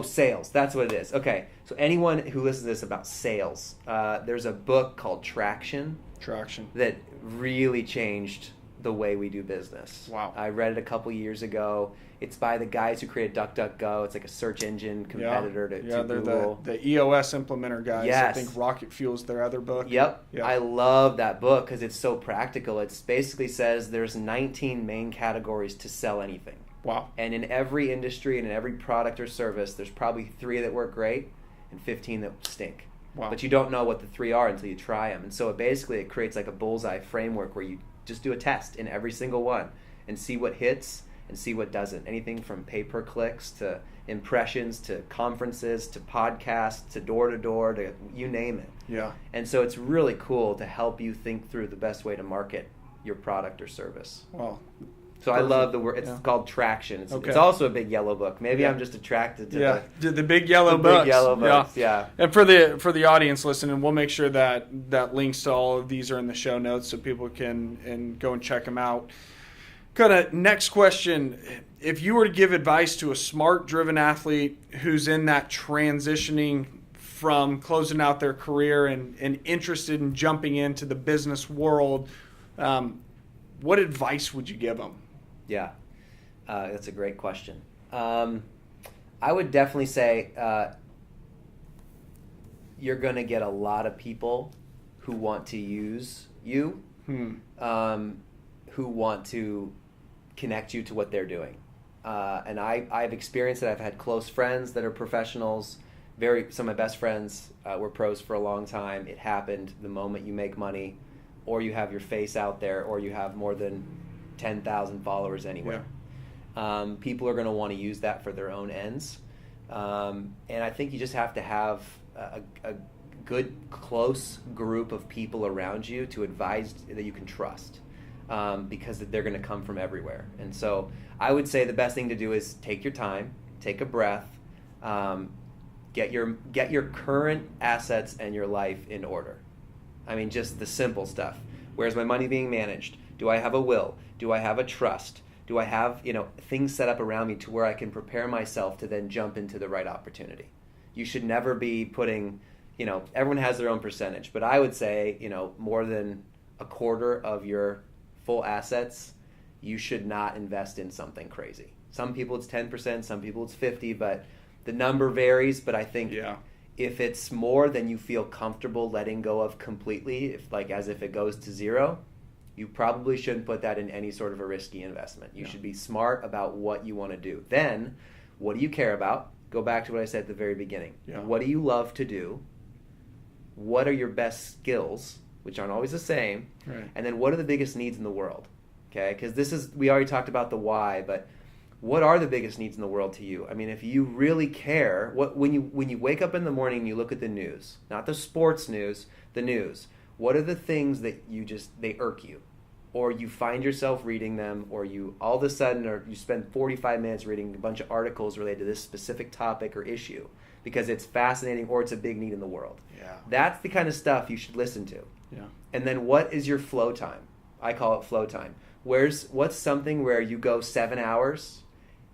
sales. That's what it is. Okay, so anyone who listens to this about sales, there's a book called Traction that really changed the way we do business. Wow. I read it a couple years ago. It's by the guys who created DuckDuckGo. It's like a search engine competitor to they're Google. the EOS implementer guys. Yes. I think Rocket Fuel's their other book. Yep. Yeah. I love that book because it's so practical. It basically says there's 19 main categories to sell anything. Wow. And in every industry and in every product or service, there's probably 3 that work great and 15 that stink. Wow. But you don't know what the 3 are until you try them. And so it creates like a bullseye framework where you just do a test in every single one and see what hits and see what doesn't. Anything from pay-per-clicks to impressions to conferences to podcasts to door-to-door to you name it. Yeah. And so it's really cool to help you think through the best way to market your product or service. Well, So I love the word. It's called Traction. It's also a big yellow book. Maybe I'm just attracted to the big yellow books. Big yellow books. Yeah. And for the audience listening, we'll make sure that links to all of these are in the show notes so people can go and check them out. Kind of next question: if you were to give advice to a smart, driven athlete who's in that transitioning from closing out their career and interested in jumping into the business world, what advice would you give them? Yeah, that's a great question. I would definitely say you're going to get a lot of people who want to use you, who want to connect you to what they're doing. And I've experienced it. I've had close friends that are professionals. Some of my best friends were pros for a long time. It happened the moment you make money, or you have your face out there, or you have more than 10,000 followers anywhere. Yeah. People are going to want to use that for their own ends. And I think you just have to have a good, close group of people around you to advise that you can trust, because they're going to come from everywhere. And so I would say the best thing to do is take your time, take a breath, get your current assets and your life in order. I mean, just the simple stuff. Where's my money being managed? Do I have a will? Do I have a trust? Do I have, things set up around me to where I can prepare myself to then jump into the right opportunity? You should never be putting, everyone has their own percentage, but I would say, more than a quarter of your full assets, you should not invest in something crazy. Some people it's 10%, some people it's 50%, but the number varies. But I think if it's more than you feel comfortable letting go of completely, as if it goes to zero, you probably shouldn't put that in any sort of a risky investment. You should be smart about what you want to do. Then, what do you care about? Go back to what I said at the very beginning. Yeah. What do you love to do? What are your best skills, which aren't always the same? Right. And then what are the biggest needs in the world? Okay, because we already talked about the why, but what are the biggest needs in the world to you? I mean, if you really care, when you wake up in the morning and you look at the news, not the sports news, the news, what are the things that they irk you? Or you find yourself reading them, or you all of a sudden, or you spend 45 minutes reading a bunch of articles related to this specific topic or issue because it's fascinating or it's a big need in the world. Yeah. That's the kind of stuff you should listen to. Yeah. And then what is your flow time? I call it flow time. What's something where you go 7 hours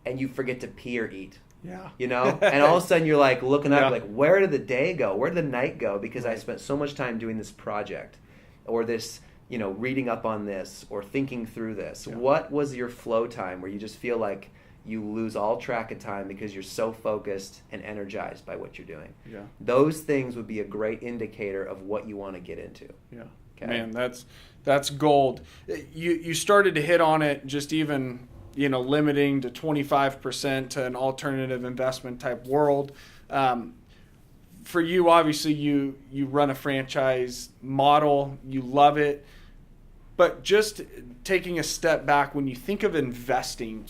and you forget to pee or eat? Yeah. You know? And all of a sudden you're like looking up, like, where did the day go? Where did the night go? Because I spent so much time doing this project or this, reading up on this or thinking through this. Yeah. What was your flow time where you just feel like you lose all track of time because you're so focused and energized by what you're doing? Yeah. Those things would be a great indicator of what you want to get into. Yeah. Okay? Man, that's gold. You started to hit on it, just even limiting to 25% to an alternative investment type world. For you, obviously, you run a franchise model, you love it, but just taking a step back, when you think of investing,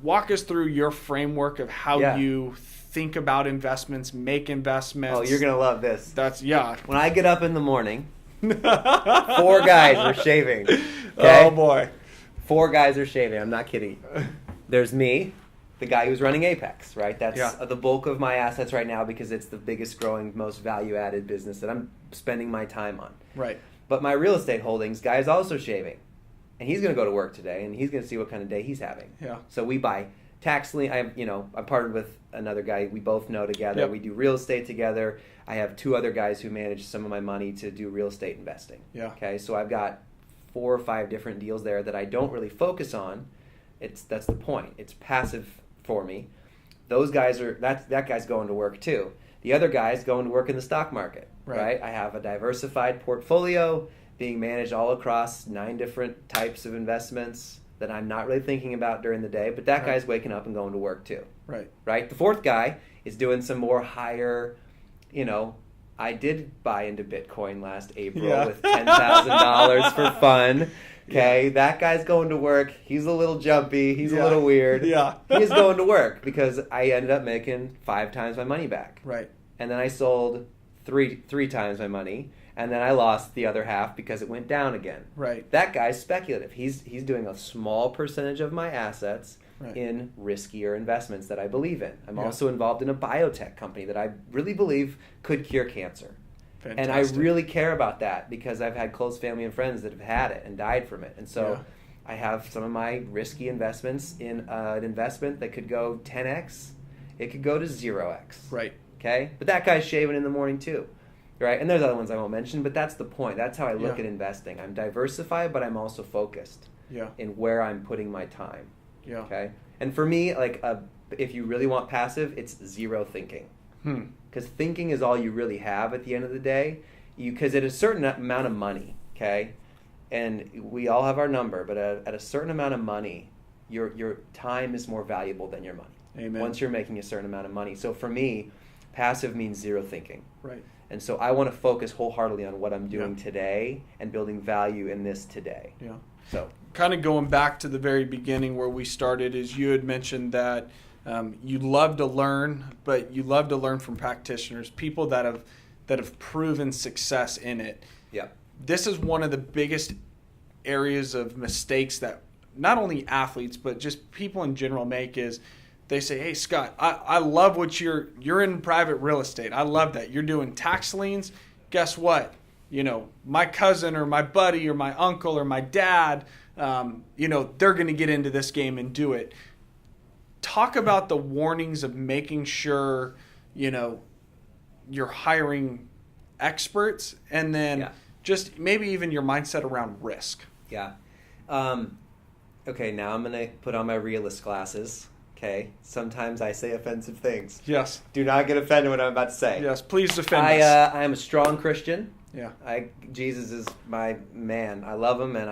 walk us through your framework of how you think about investments, make investments. Oh, you're gonna love this. When I get up in the morning, 4 guys are shaving. Okay? Oh boy. 4 guys are shaving. I'm not kidding. There's me, the guy who's running Apex, right? That's the bulk of my assets right now because it's the biggest growing, most value-added business that I'm spending my time on. Right. But my real estate holdings guy is also shaving. And he's going to go to work today, and he's going to see what kind of day he's having. Yeah. So we buy tax lien. I'm partnered with another guy we both know together. Yep. We do real estate together. I have 2 other guys who manage some of my money to do real estate investing. Yeah. Okay, so I've got 4 or 5 different deals there that I don't really focus on. That's the point. It's passive for me. Those guys that guy's going to work too. The other guy's going to work in the stock market. Right? I have a diversified portfolio being managed all across 9 different types of investments that I'm not really thinking about during the day, but that guy's waking up and going to work too. Right? The 4th guy is doing some more higher, I did buy into Bitcoin last April with $10,000 for fun. Okay, that guy's going to work. He's a little jumpy. He's a little weird. Yeah. He's going to work because I ended up making 5 times my money back. Right. And then I sold three times my money, and then I lost the other half because it went down again. Right. That guy's speculative. He's doing a small percentage of my assets in riskier investments that I believe in. I'm also involved in a biotech company that I really believe could cure cancer. Fantastic. And I really care about that because I've had close family and friends that have had it and died from it. And so I have some of my risky investments in an investment that could go 10x. It could go to 0x. Right. Okay? But that guy's shaving in the morning too. Right? And there's other ones I won't mention, but that's the point. That's how I look at investing. I'm diversified, but I'm also focused in where I'm putting my time. Yeah. Okay? And for me, if you really want passive, it's zero thinking. Because thinking is all you really have at the end of the day. Because at a certain amount of money, okay, and we all have our number, but at a certain amount of money, your time is more valuable than your money. Amen. Once you're making a certain amount of money. So for me, passive means zero thinking. Right. And so I want to focus wholeheartedly on what I'm doing today and building value in this today. Yeah. So kind of going back to the very beginning where we started, is you had mentioned that you love to learn, but you love to learn from practitioners, people that have proven success in it. Yeah. This is one of the biggest areas of mistakes that not only athletes but just people in general make is they say, hey, Scott, I love what you're in private real estate. I love that. You're doing tax liens. Guess what? My cousin or my buddy or my uncle or my dad, they're going to get into this game and do it. Talk about the warnings of making sure, you're hiring experts, and then just maybe even your mindset around risk. Yeah. Okay, now I'm going to put on my realist glasses. Okay. Sometimes I say offensive things. Yes. Do not get offended when I'm about to say. Yes, please defend us. I am a strong Christian. Yeah. Jesus is my man. I love him, and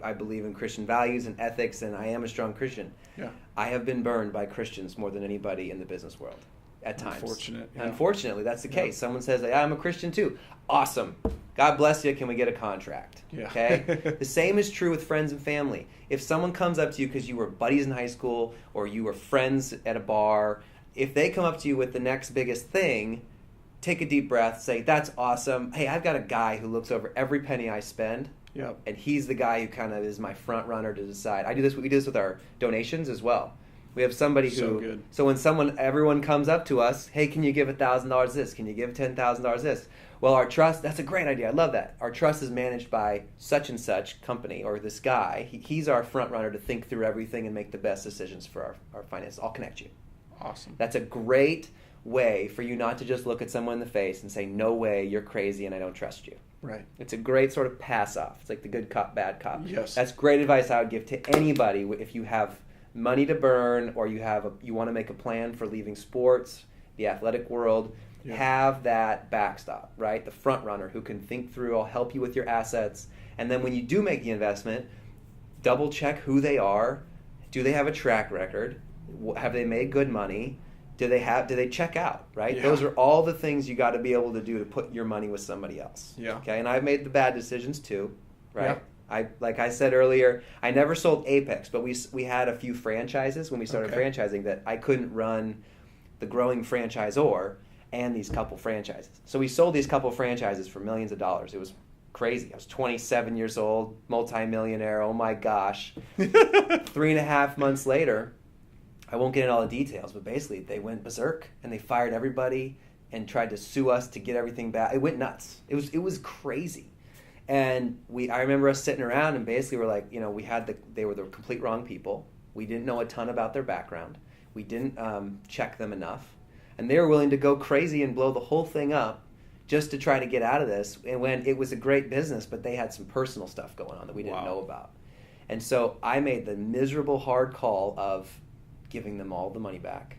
I believe in Christian values and ethics, and I am a strong Christian. Yeah. I have been burned by Christians more than anybody in the business world. at times. Yeah. Unfortunately, that's the case. Someone says, I'm a Christian too. Awesome. God bless you. Can we get a contract? Yeah. Okay? The same is true with friends and family. If someone comes up to you because you were buddies in high school or you were friends at a bar, if they come up to you with the next biggest thing, take a deep breath, say, that's awesome. Hey, I've got a guy who looks over every penny I spend. Yep. And he's the guy who kind of is my front runner to decide. We do this with our donations as well. We have somebody who, so when everyone comes up to us, hey, can you give $1,000 this? Can you give $10,000 this? Well, our trust, that's a great idea. I love that. Our trust is managed by such and such company or this guy. He's our front runner to think through everything and make the best decisions for our finances. I'll connect you. Awesome. That's a great way for you not to just look at someone in the face and say, no way, you're crazy and I don't trust you. Right. It's a great sort of pass off. It's like the good cop, bad cop. Yes. That's great advice I would give to anybody if you have money to burn or you want to make a plan for leaving sports, the athletic world. Yeah. Have that backstop, right? The front runner who can think through, I'll help you with your assets. And then when you do make the investment, double check who they are. Do they have a track record? Have they made good money? Do they check out, right? Yeah. Those are all the things you got to be able to do to put your money with somebody else. Yeah. Okay. And I've made the bad decisions too, right? Yeah. Like I said earlier, I never sold Apex, but we had a few franchises when we started franchising that I couldn't run the growing franchisor and these couple franchises. So we sold these couple franchises for millions of dollars. It was crazy. I was 27 years old, multimillionaire. Oh my gosh. 3.5 months later, I won't get into all the details, but basically they went berserk and they fired everybody and tried to sue us to get everything back. It went nuts. It was crazy. And I remember us sitting around and basically we're like, they were the complete wrong people. We didn't know a ton about their background. We didn't check them enough. And they were willing to go crazy and blow the whole thing up just to try to get out of this. And when it was a great business, but they had some personal stuff going on that we didn't know about. And so I made the miserable, hard call of giving them all the money back,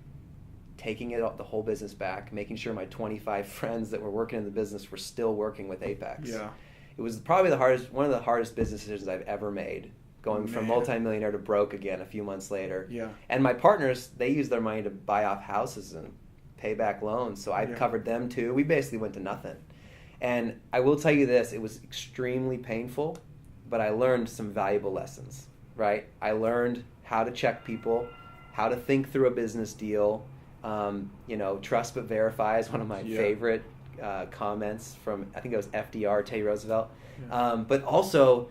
taking the whole business back, making sure my 25 friends that were working in the business were still working with Apex. Yeah. It was probably one of the hardest business decisions I've ever made, going from multimillionaire to broke again a few months later. Yeah. And my partners, they used their money to buy off houses and pay back loans, so I covered them too. We basically went to nothing. And I will tell you this, it was extremely painful, but I learned some valuable lessons, right? I learned how to check people, how to think through a business deal. Trust but verify is one of my favorite comments from, I think it was FDR, Teddy Roosevelt. Yeah. But also,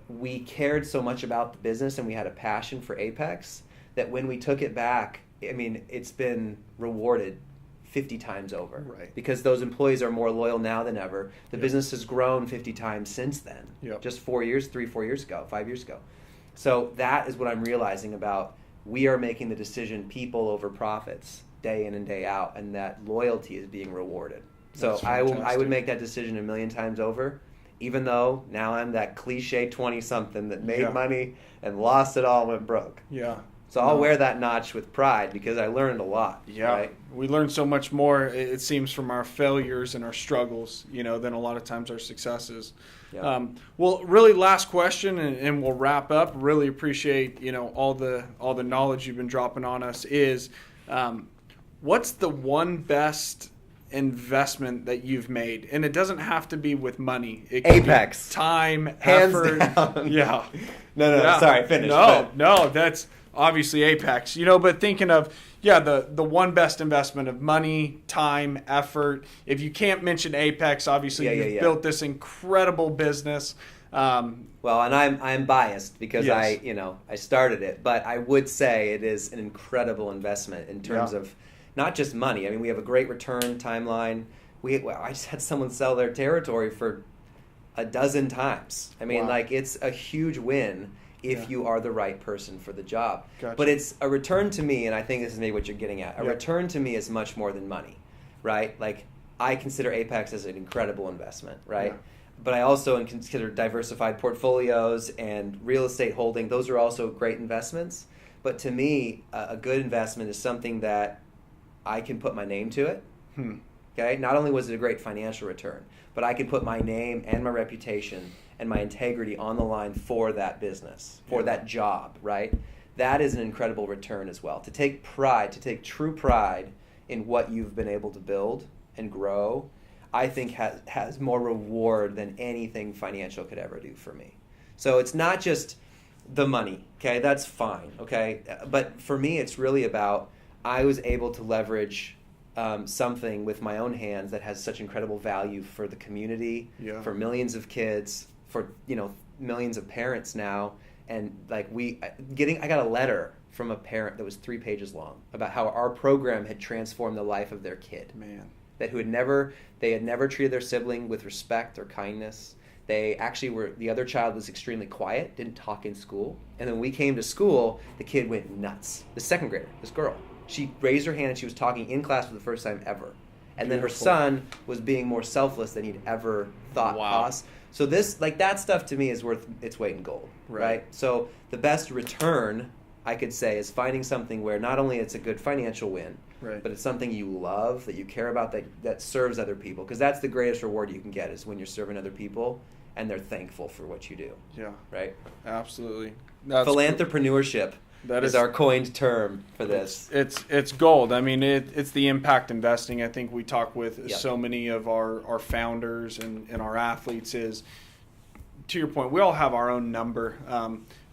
we cared so much about the business and we had a passion for Apex that when we took it back, I mean, it's been rewarded 50 times over. Right. Because those employees are more loyal now than ever. The business has grown 50 times since then. Yep. Just 4 years, 4 years ago, 5 years ago. So that is what I'm realizing about, we are making the decision people over profits day in and day out, and that loyalty is being rewarded. So I would make that decision a million times over, even though now I'm that cliche 20-something that made money and lost it all and went broke. Yeah. So I'll wear that notch with pride because I learned a lot. Yeah, right? We learn so much more, it seems, from our failures and our struggles, than a lot of times our successes. Yeah. Well, really, last question, and we'll wrap up. Really appreciate all the knowledge you've been dropping on us. Is what's the one best investment that you've made? And it doesn't have to be with money. It can Apex. Be time, hands effort. Down. Yeah. No. Sorry, finish. No, that's obviously Apex. But thinking of the one best investment of money, time, effort. If you can't mention Apex, obviously you've built this incredible business. Well, and I'm biased because I started it, but I would say it is an incredible investment in terms of not just money. I mean, we have a great return timeline. I just had someone sell their territory for a dozen times. I mean, it's a huge win if you are the right person for the job. Gotcha. But it's a return to me, and I think this is maybe what you're getting at. A return to me is much more than money, right? Like, I consider Apex as an incredible investment, right? Yeah. But I also consider diversified portfolios and real estate holding. Those are also great investments. But to me, a good investment is something that I can put my name to it. Okay? Not only was it a great financial return, but I can put my name and my reputation and my integrity on the line for that business, for that job, right? That is an incredible return as well. To take true pride in what you've been able to build and grow, I think has more reward than anything financial could ever do for me. So it's not just the money, okay? That's fine, okay? But for me, it's really about I was able to leverage something with my own hands that has such incredible value for the community, for millions of kids, for millions of parents now. And like I got a letter from a parent that was 3 pages long about how our program had transformed the life of their kid. Man. They had never treated their sibling with respect or kindness. They actually the other child was extremely quiet, didn't talk in school. And then when we came to school, the kid went nuts. The second grader, this girl, she raised her hand and she was talking in class for the first time ever. And then her son was being more selfless than he'd ever thought possible. So that stuff to me is worth its weight in gold, right? So the best return, I could say, is finding something where not only it's a good financial win, but it's something you love, that you care about, that serves other people. Because that's the greatest reward you can get, is when you're serving other people and they're thankful for what you do. Yeah. Right? Absolutely. Philanthropreneurship is our coined term for this. It's gold. I mean, it's the impact investing. I think we talk with so many of our founders and our athletes is, to your point, we all have our own number.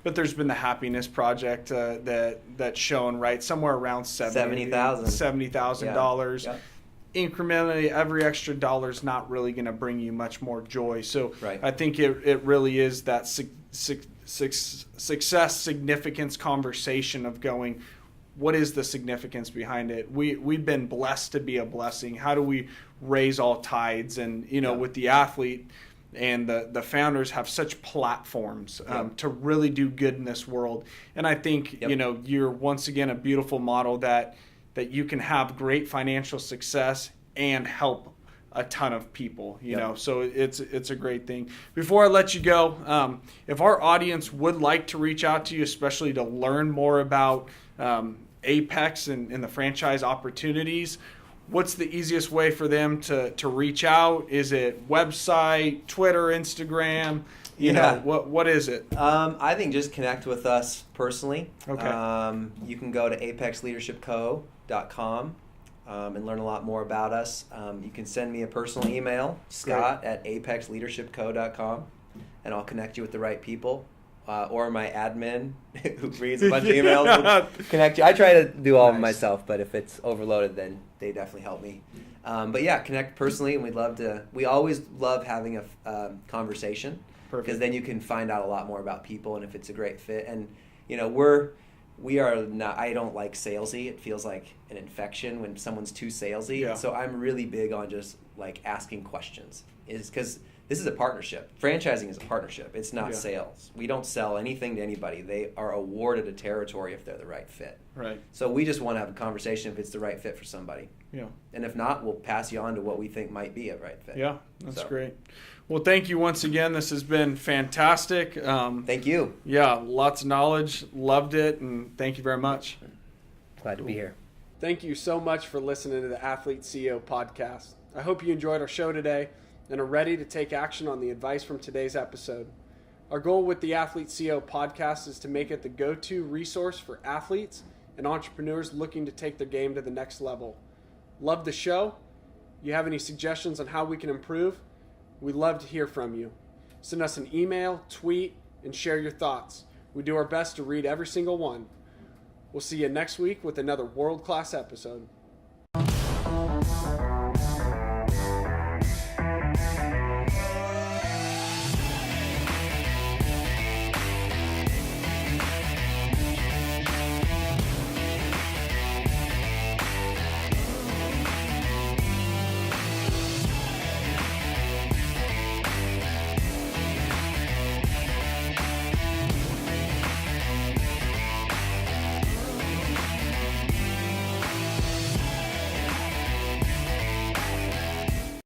But there's been the Happiness Project that's shown, right, somewhere around $70,000. Yeah. Incrementally, every extra dollar is not really going to bring you much more joy. So I think it really is that success significance conversation of going, what is the significance behind it? We've been blessed to be a blessing. How do we raise all tides? And with the athlete and the founders have such platforms to really do good in this world. And I think you're once again a beautiful model that you can have great financial success and help a ton of people, so it's a great thing. Before I let you go, if our audience would like to reach out to you, especially to learn more about Apex and the franchise opportunities, what's the easiest way for them to reach out? Is it website, Twitter, Instagram? What is it? I think just connect with us personally. Okay. You can go to apexleadershipco.com and learn a lot more about us. You can send me a personal email, scott@apexleadershipco.com, and I'll connect you with the right people. Or my admin who reads a bunch of emails will connect you. I try to do all of them myself, but if it's overloaded, then they definitely help me. But yeah, connect personally, and we always love having a conversation, because then you can find out a lot more about people and if it's a great fit. And we are not, I don't like salesy. It feels like an infection when someone's too salesy. Yeah. So I'm really big on just like asking questions, because this is a partnership. Franchising is a partnership. It's not sales. We don't sell anything to anybody. They are awarded a territory if they're the right fit. Right. So we just want to have a conversation if it's the right fit for somebody. Yeah. And if not, we'll pass you on to what we think might be a right fit. Yeah, that's great. Well, thank you once again. This has been fantastic. Thank you. Yeah, lots of knowledge. Loved it, and thank you very much. Glad to be here. Thank you so much for listening to the Athlete CEO podcast. I hope you enjoyed our show today and are ready to take action on the advice from today's episode. Our goal with the Athlete CEO podcast is to make it the go-to resource for athletes and entrepreneurs looking to take their game to the next level. Love the show? You have any suggestions on how we can improve? We'd love to hear from you. Send us an email, tweet, and share your thoughts. We do our best to read every single one. We'll see you next week with another world-class episode.